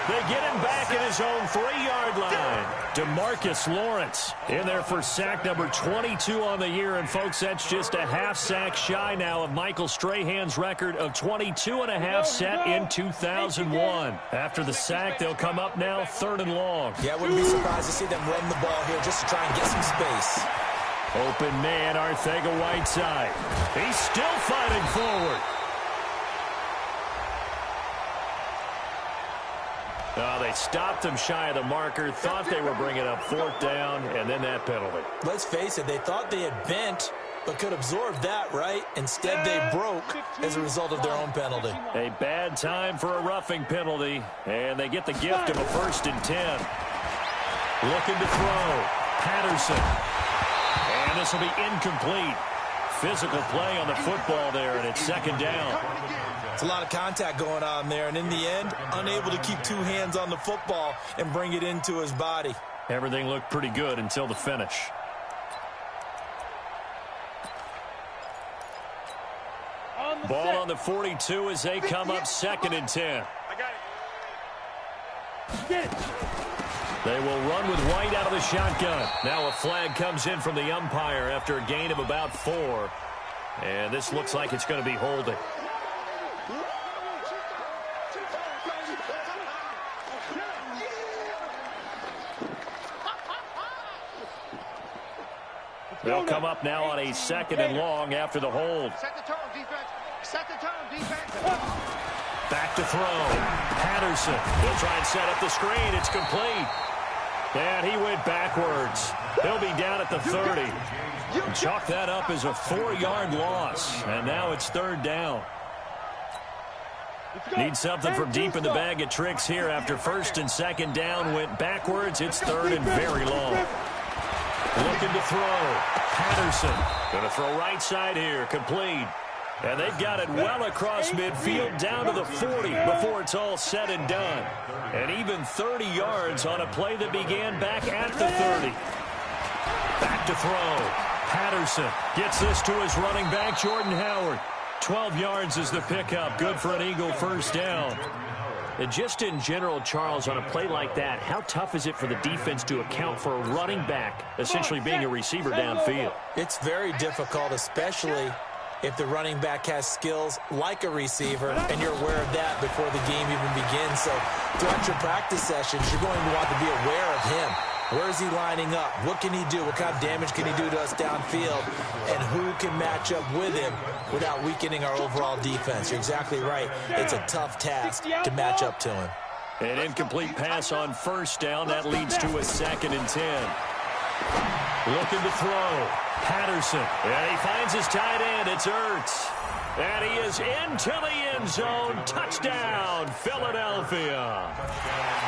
They get him back at his own 3-yard line. DeMarcus Lawrence in there for sack number 22 on the year. And, folks, that's just a half sack shy now of Michael Strahan's record of 22.5 set in 2001. After the sack, they'll come up now 3rd and long. Yeah, I wouldn't be surprised to see them run the ball here just to try and get some space. Open man, Arcega-Whiteside. He's still fighting forward. They stopped him shy of the marker, thought they were bringing up 4th down, and then that penalty. Let's face it, they thought they had bent, but could absorb that, right? Instead, they broke as a result of their own penalty. A bad time for a roughing penalty, and they get the gift of a 1st and 10. Looking to throw. Patterson. And this will be incomplete. Physical play on the football there, and it's 2nd down. It's a lot of contact going on there, and in the end, unable to keep 2 hands on the football and bring it into his body. Everything looked pretty good until the finish. Ball on the 42 as they come up 2nd and 10. I got it. They will run with White out of the shotgun. Now a flag comes in from the umpire after a gain of about 4. And this looks like it's going to be holding. They'll come up now on a 2nd and long after the hold. Set the tone, defense. Set the tone, defense. Back to throw. Patterson. He'll try and set up the screen. It's complete. And he went backwards. He'll be down at the 30. Chalk that up as a 4-yard loss. And now it's 3rd down. Need something from deep in the bag of tricks here after 1st and 2nd down. Went backwards. It's 3rd and very long. Looking to throw. Patterson. Going to throw right side here. Complete. And they've got it well across midfield down to the 40 before it's all said and done. And even 30 yards on a play that began back at the 30. Back to throw. Patterson gets this to his running back, Jordan Howard. 12 yards is the pickup. Good for an Eagle 1st down. And just in general, Charles, on a play like that, how tough is it for the defense to account for a running back essentially being a receiver downfield? It's very difficult, especially if the running back has skills like a receiver, and you're aware of that before the game even begins. So throughout your practice sessions, you're going to want to be aware of him. Where is he lining up? What can he do? What kind of damage can he do to us downfield? And who can match up with him without weakening our overall defense? You're exactly right. It's a tough task to match up to him. An incomplete pass on 1st down. That leads to a 2nd and 10. Looking to throw. Patterson. And he finds his tight end. It's Ertz. And he is into the end zone. Touchdown, Philadelphia.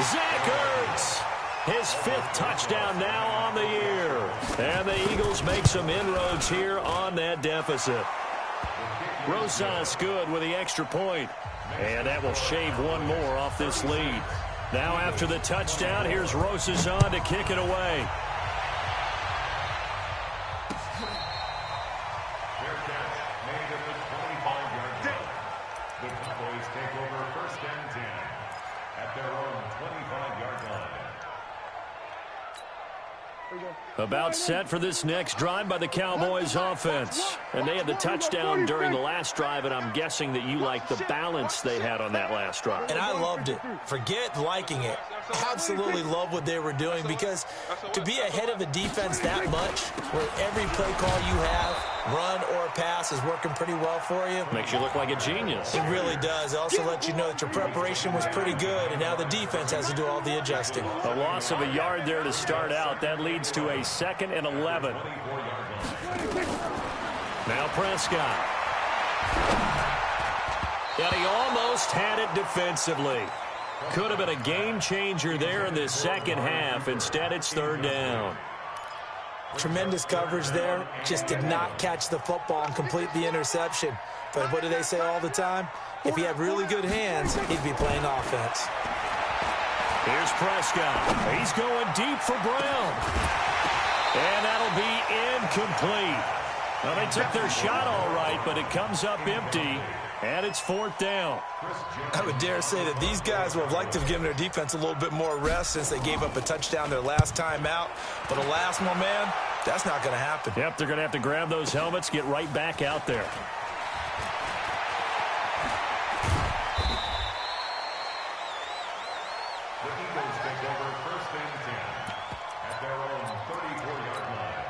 Zach Ertz. His 5th touchdown now on the year. And the Eagles make some inroads here on that deficit. Rosas good with the extra point. And that will shave one more off this lead. Now after the touchdown, here's Rosas on to kick it away. The Cowboys take over 1st and 10 at their own 25-yard line. About set for this next drive by the Cowboys offense. And they had the touchdown during the last drive, and I'm guessing that you like the balance they had on that last drive. And I loved it. Forget liking it. Absolutely love what they were doing, because to be ahead of a defense that much, where every play call you have, run or pass, is working pretty well for you. Makes you look like a genius. It really does. It also lets you know that your preparation was pretty good, and now the defense has to do all the adjusting. A loss of a yard there to start out. That leads to a 2nd and 11. Now Prescott. And he almost had it defensively. Could have been a game changer there in this 2nd half. Instead, it's 3rd down. Tremendous coverage there. Just did not catch the football and complete the interception. But what do they say all the time? If he had really good hands, he'd be playing offense. Here's Prescott. He's going deep for Brown. And that'll be incomplete. Well, they took their shot all right, but it comes up empty. And it's 4th down. I would dare say that these guys would have liked to have given their defense a little bit more rest since they gave up a touchdown their last time out. But alas, my man, that's not going to happen. Yep, they're going to have to grab those helmets, get right back out there. The Eagles take over 1st and 10 at their own 34-yard line.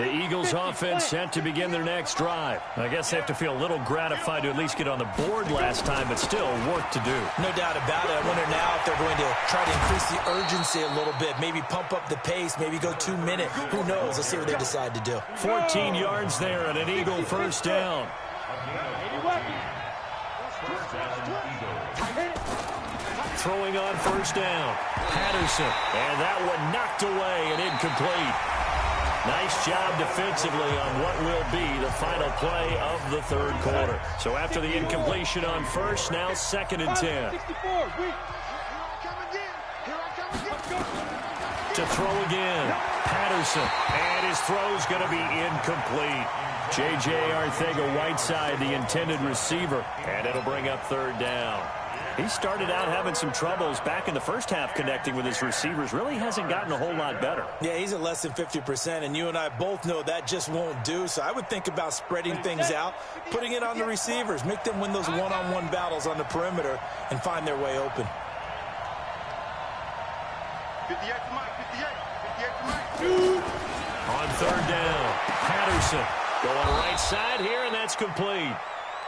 The Eagles offense set to begin their next drive. I guess they have to feel a little gratified to at least get on the board last time, but still work to do. No doubt about it. I wonder now if they're going to try to increase the urgency a little bit, maybe pump up the pace, maybe go 2 minute. Who knows? Let's see what they decide to do. 14 yards there and an Eagle 1st down. Throwing on 1st down. Patterson. And that one knocked away and incomplete. Nice job defensively on what will be the final play of the 3rd quarter. So after the incompletion on 1st, now 2nd and 10. To throw again. Patterson. And his throw's going to be incomplete. J.J. Arcega-Whiteside, the intended receiver. And it'll bring up 3rd down. He started out having some troubles back in the first half connecting with his receivers. Really hasn't gotten a whole lot better. Yeah, he's at less than 50%, and you and I both know that just won't do. So I would think about spreading things out, putting it on the receivers, make them win those one-on-one battles on the perimeter and find their way open. 58 to Mike, 58 to Mike. On 3rd down, Patterson going right side here, and that's complete.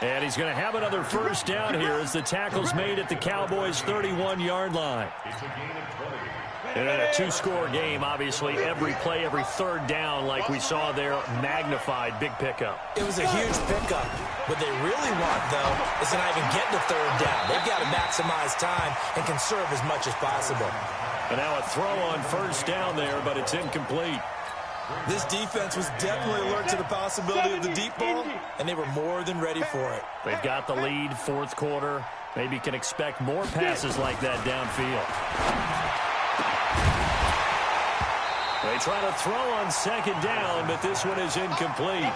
And he's going to have another 1st down here as the tackle's made at the Cowboys' 31-yard line. And in a 2-score game, obviously, every play, every 3rd down, like we saw there, magnified, big pickup. It was a huge pickup. What they really want, though, is to not even get to 3rd down. They've got to maximize time and conserve as much as possible. And now a throw on 1st down there, but it's incomplete. This defense was definitely alert to the possibility of the deep ball, and they were more than ready for it. They've got the lead, 4th quarter. Maybe can expect more passes like that downfield. They try to throw on 2nd down, but this one is incomplete.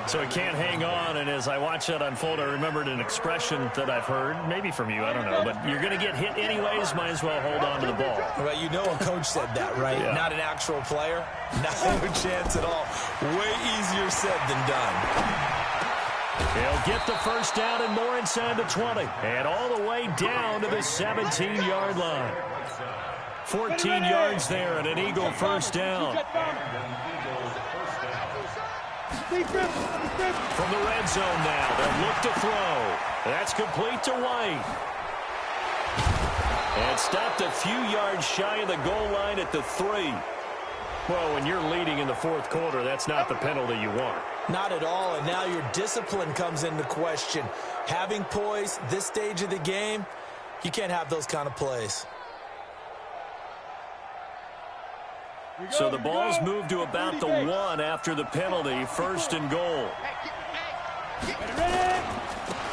So it can't hang on, and as I watch that unfold, I remembered an expression that I've heard, maybe from you, I don't know, but you're going to get hit anyways, might as well hold on to the ball. Well, you know a coach said that, right? Yeah. Not an actual player. No chance at all. Way easier said than done. He'll get the 1st down and more inside the 20, and all the way down to the 17-yard line. 14 yards there and an Eagle 1st down. From the red zone now, they'll look to throw. That's complete to White. And stopped a few yards shy of the goal line at the 3. Well, when you're leading in the 4th quarter, that's not the penalty you want. Not at all, and now your discipline comes into question. Having poise this stage of the game, you can't have those kind of plays. So the ball's moved to about the 1 after the penalty, 1st and goal.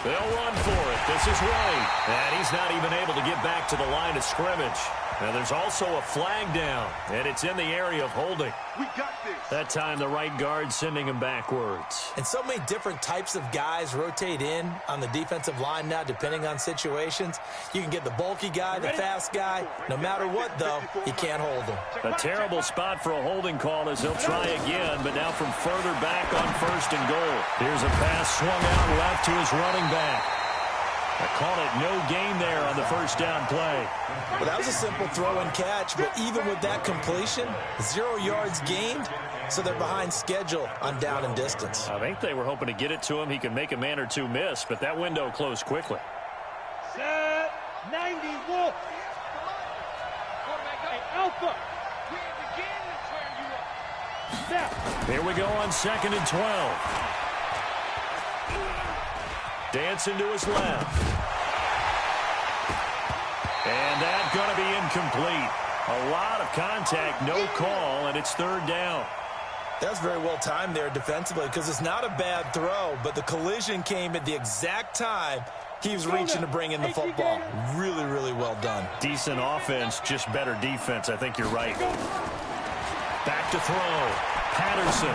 They'll run for it. This is White. And he's not even able to get back to the line of scrimmage. Now there's also a flag down, and it's in the area of holding. We got this. That time the right guard sending him backwards. And so many different types of guys rotate in on the defensive line now, depending on situations. You can get the bulky guy, the fast guy. No matter what, though, you can't hold him. A terrible spot for a holding call as he'll try again, but now from further back on 1st and goal. Here's a pass swung out left to his running back. I call it no gain there on the 1st down play. Well, that was a simple throw and catch, but even with that completion, 0 yards gained, so they're behind schedule on down and distance. I think they were hoping to get it to him. He could make a man or two miss, but that window closed quickly. Set 90 Wolf. Alpha. Here we go on 2nd and 12. Dancing to his left. And that's going to be incomplete. A lot of contact, no call, and it's 3rd down. That's very well timed there defensively because it's not a bad throw, but the collision came at the exact time he was reaching to bring in the football. Really, really well done. Decent offense, just better defense. I think you're right. Back to throw. Patterson.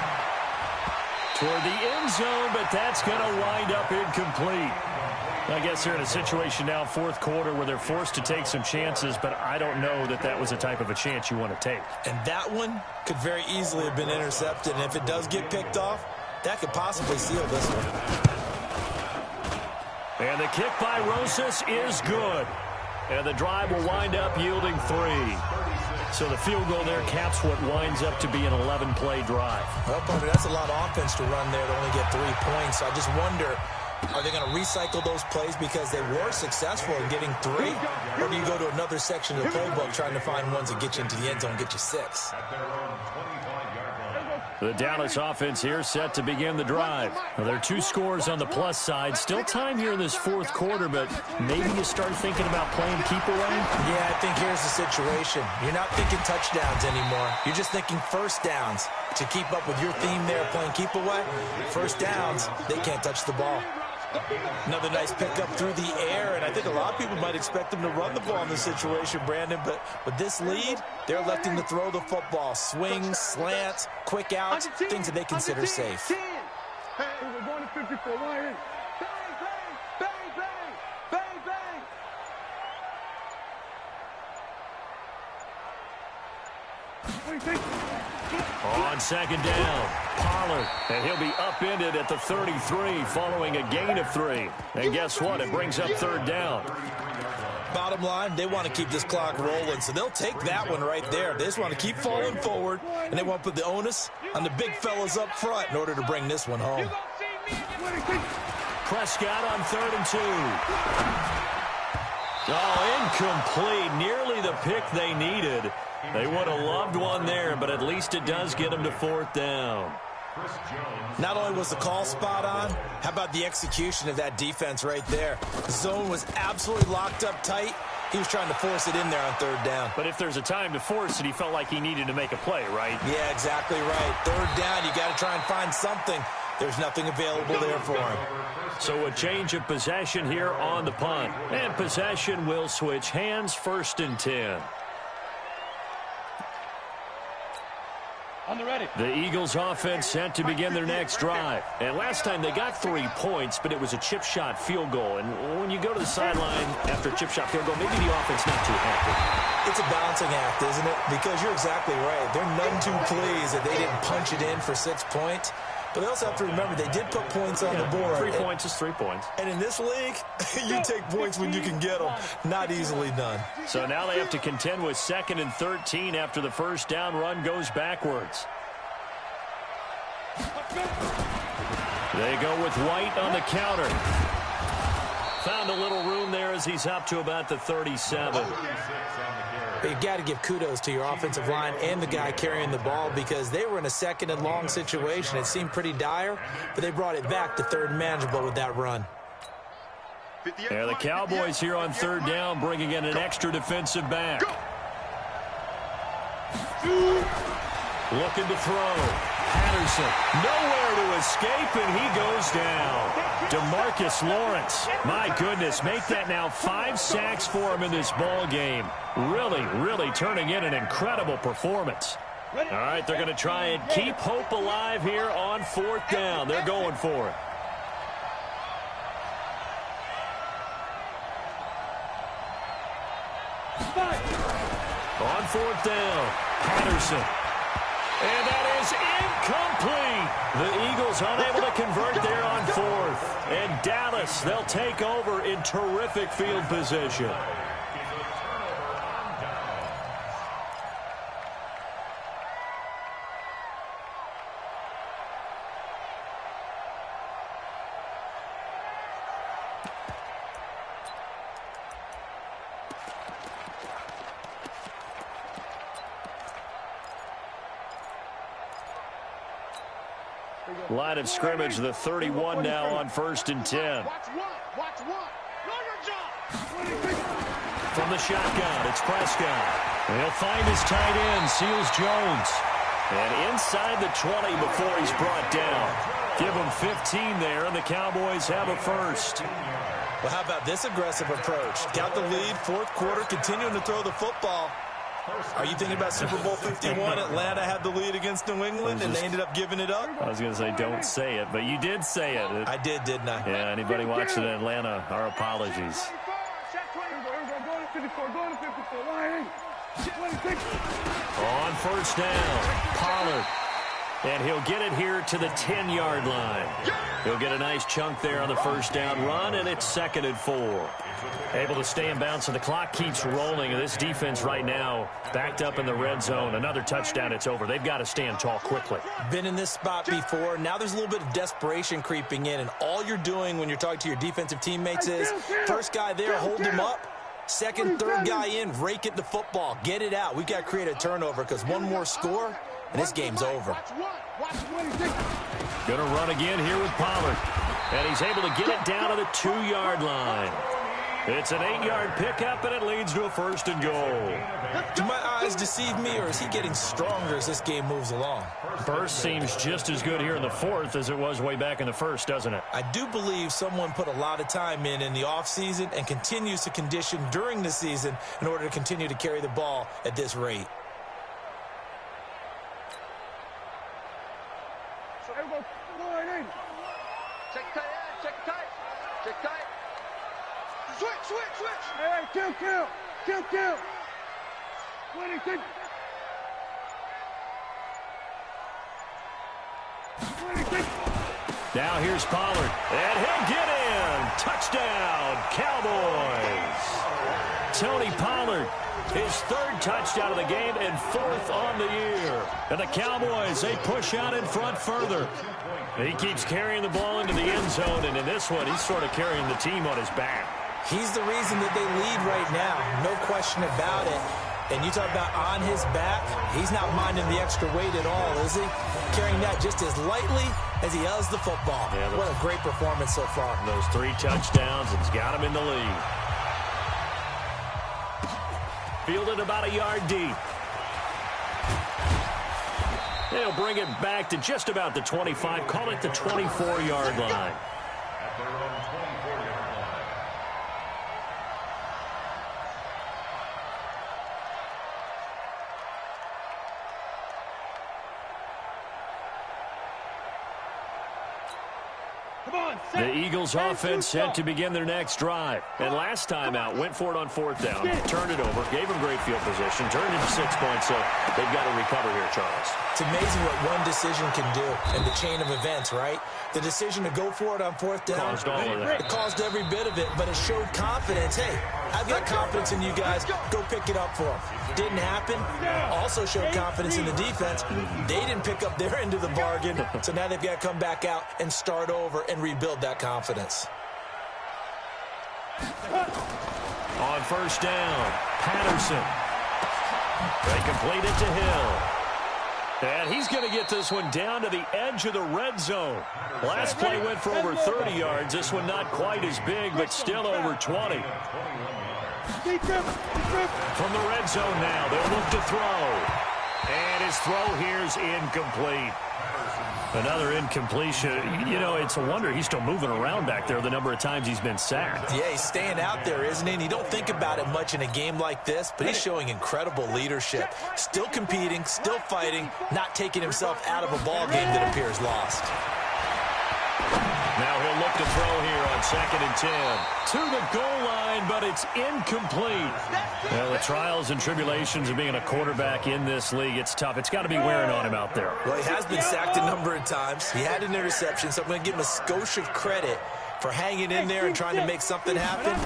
toward the end zone, but that's going to wind up incomplete. I guess they're in a situation now, fourth quarter, where they're forced to take some chances, but I don't know that that was the type of a chance you want to take. And that one could very easily have been intercepted, and if it does get picked off, that could possibly seal this one. And the kick by Rosas is good. And the drive will wind up yielding 3. So the field goal there caps what winds up to be an 11-play drive. Well, partner, that's a lot of offense to run there to only get 3 points. So I just wonder, are they going to recycle those plays because they were successful in getting 3? Or do you go to another section of the playbook trying to find ones that get you into the end zone and get you 6? The Dallas offense here set to begin the drive. Well, there are 2 scores on the plus side. Still time here in this fourth quarter, but maybe you start thinking about playing keep away? Yeah, I think here's the situation. You're not thinking touchdowns anymore. You're just thinking first downs. To keep up with your theme there, playing keep away, first downs, they can't touch the ball. Another nice pickup through the air, and I think a lot of people might expect them to run the ball in this situation, Brandon, but with this lead, they're electing to throw the football. Swings, slants, quick outs, things that they consider safe. Hey, we're going to 54. Why ain't? Bang, bang, bang, bang, bang, bang. What do you think? On second down, Pollard, and he'll be upended at the 33 following a gain of 3. And guess what? It brings up third down. Bottom line, they want to keep this clock rolling, so they'll take that one right there. They just want to keep falling forward, and they want to put the onus on the big fellas up front in order to bring this one home. Prescott on 3rd and 2. Oh, incomplete. Nearly the pick they needed. They would have loved one there, but at least it does get them to 4th down. Not only was the call spot on, how about the execution of that defense right there? The zone was absolutely locked up tight. He was trying to force it in there on 3rd down. But if there's a time to force it, he felt like he needed to make a play, right? Yeah, exactly right. 3rd down, you got to try and find something. There's nothing available there for him. So a change of possession here on the punt. And possession will switch hands, 1st and 10. On the ready. The Eagles offense set to begin their next drive. And last time they got 3 points, but it was a chip shot field goal. And when you go to the sideline after a chip shot field goal, maybe the offense not too happy. It's a balancing act, isn't it? Because you're exactly right. They're none too pleased that they didn't punch it in for 6 points. But they also have to remember they did put points on the board. 3 points is 3 points. And in this league, you take points when you can get them. Not easily done. So now they have to contend with 2nd and 13 after the first down run goes backwards. They go with White on the counter. Found a little room there as he's up to about the 37. You've got to give kudos to your offensive line and the guy carrying the ball because they were in a 2nd and long situation. It seemed pretty dire, but they brought it back to 3rd and manageable with that run. Yeah, the Cowboys here on 3rd down, bringing in an extra defensive back. Looking to throw. Patterson, nowhere to escape, and he goes down. DeMarcus Lawrence, my goodness, make that now 5 sacks for him in this ball game. Really turning in an incredible performance. All right, they're going to try and keep hope alive here on 4th down. They're going for it. On 4th down, Patterson. And that is incomplete. The Eagles unable to convert there on 4th. And Dallas, they'll take over in terrific field position. Line of scrimmage, the 31 now on 1st and 10. From the shotgun, it's Prescott. And he'll find his tight end, Seals Jones. And inside the 20 before he's brought down. Give him 15 there, and the Cowboys have a first. Well, how about this aggressive approach? Got the lead, 4th quarter, continuing to throw the football. Are you thinking about Super Bowl 51? Atlanta had the lead against New England, and they ended up giving it up? I was going to say, don't say it, but you did say it. I did, didn't I? Yeah, anybody watching in Atlanta, our apologies. On first down, Pollard. And he'll get it here to the 10-yard line. He'll get a nice chunk there on the first down run, and it's 2nd and 4. Able to stay in bounds, and the clock keeps rolling. And this defense right now backed up in the red zone. Another touchdown, it's over. They've got to stand tall quickly. Been in this spot before. Now there's a little bit of desperation creeping in, and all you're doing when you're talking to your defensive teammates is first guy there, hold him up. Second, third guy in, rake at the football. Get it out. We've got to create a turnover because one more score, and this game's over. Going to run again here with Pollard. And he's able to get it down to the 2-yard line. It's an 8-yard pickup, and it leads to a 1st and goal. Do my eyes deceive me, or is he getting stronger as this game moves along? Burst seems just as good here in the 4th as it was way back in the 1st, doesn't it? I do believe someone put a lot of time in the offseason and continues to condition during the season in order to continue to carry the ball at this rate. Check tight, check tight, check tight. Switch. Hey, kill. 20. Now here's Pollard, and he'll get in. Touchdown, Cowboys. Tony Pollard, his 3rd touchdown of the game and 4th on the year. And the Cowboys, they push out in front further. He keeps carrying the ball into the end zone, and in this one, he's sort of carrying the team on his back. He's the reason that they lead right now, no question about it. And you talk about on his back, he's not minding the extra weight at all, is he? Carrying that just as lightly as he does the football. Yeah, what a great performance so far. Those 3 touchdowns, it's got him in the lead. Fielded about a yard deep. They'll bring it back to just about the 25, call it the 24-yard line. At their own 24-yard line. The Eagles offense set to begin their next drive. And last time out, went for it on 4th down, turned it over, gave them great field position, turned it to 6 points, so they've got to recover here, Charles. It's amazing what one decision can do in the chain of events, right? The decision to go for it on 4th down, caused all of that. It caused every bit of it, but it showed confidence. Hey, I've got confidence in you guys. Go pick it up for them. Didn't happen. Also showed confidence in the defense. They didn't pick up their end of the bargain, so now they've got to come back out and start over and rebuild that confidence. On first down, Patterson. They complete it to Hill. And he's going to get this one down to the edge of the red zone. Last play went for over 30 yards. This one not quite as big, but still over 20. From the red zone now, they'll look to throw. And his throw here's incomplete. Another incompletion. You know, it's a wonder he's still moving around back there the number of times he's been sacked. Yeah, he's staying out there, isn't he? And you don't think about it much in a game like this, but he's showing incredible leadership. Still competing, still fighting, not taking himself out of a ball game that appears lost. Now he'll look to throw here on 2nd and 10. To the goal line, but it's incomplete. Well, the trials and tribulations of being a quarterback in this league, it's tough. It's got to be wearing on him out there. Well, he has been sacked a number of times. He had an interception, so I'm going to give him a skosh of credit for hanging in there and trying to make something happen,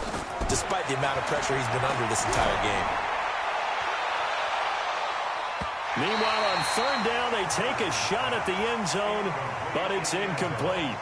despite the amount of pressure he's been under this entire game. Meanwhile, on 3rd down, they take a shot at the end zone, but it's incomplete.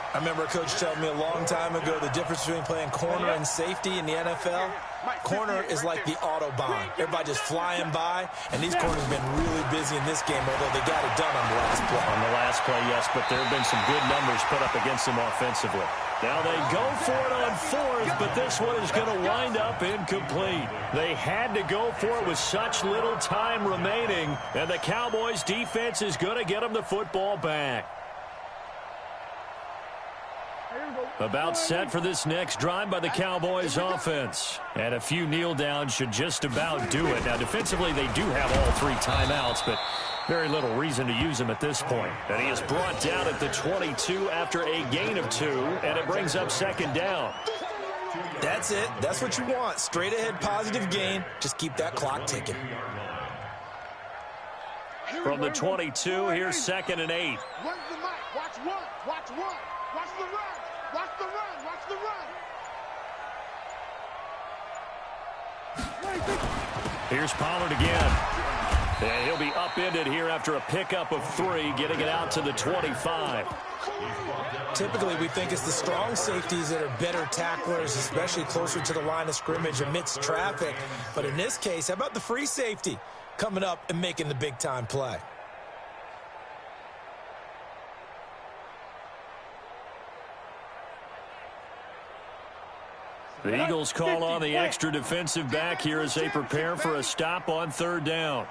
I remember a coach telling me a long time ago the difference between playing corner and safety in the NFL. Corner is like the Autobahn. Everybody just flying by, and these corners have been really busy in this game, although they got it done on the last play. On the last play, yes, but there have been some good numbers put up against them offensively. Now they go for it on 4th, but this one is going to wind up incomplete. They had to go for it with such little time remaining, and the Cowboys defense is going to get them the football back. About set for this next drive by the Cowboys offense. And a few kneel downs should just about do it. Now, defensively, they do have all 3 timeouts, but very little reason to use them at this point. And he is brought down at the 22 after a gain of 2, and it brings up 2nd down. That's it. That's what you want. Straight ahead positive gain. Just keep that clock ticking. From the 22, here's 2nd and 8. When's the mic? Watch one. Watch one. Watch the run. Watch the run. Watch the run. Here's Pollard again. And he'll be upended here after a pickup of 3, getting it out to the 25. Typically, we think it's the strong safeties that are better tacklers, especially closer to the line of scrimmage amidst traffic. But in this case, how about the free safety coming up and making the big-time play? The Eagles call on the extra defensive back here as they prepare for a stop on 3rd down.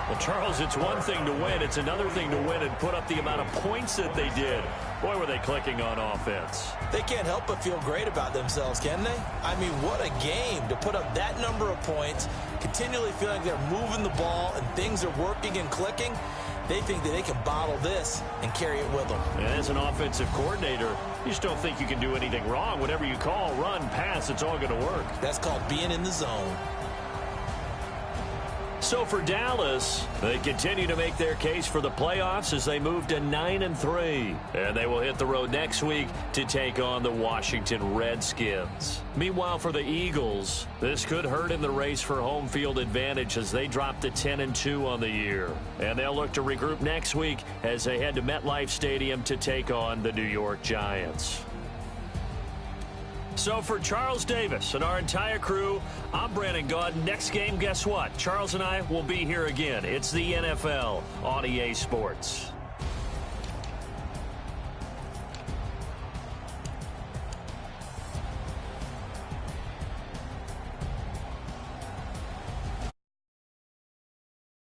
Well, Charles, it's one thing to win. It's another thing to win and put up the amount of points that they did. Boy, were they clicking on offense. They can't help but feel great about themselves, can they? I mean, what a game to put up that number of points, continually feeling they're moving the ball and things are working and clicking. They think that they can bottle this and carry it with them. And as an offensive coordinator, you just don't think you can do anything wrong. Whatever you call, run, pass, it's all going to work. That's called being in the zone. So for Dallas, they continue to make their case for the playoffs as they move to 9-3. And they will hit the road next week to take on the Washington Redskins. Meanwhile, for the Eagles, this could hurt in the race for home field advantage as they drop to 10-2 on the year. And they'll look to regroup next week as they head to MetLife Stadium to take on the New York Giants. So for Charles Davis and our entire crew, I'm Brandon Gaudin. Next game, guess what? Charles and I will be here again. It's the NFL on EA Sports.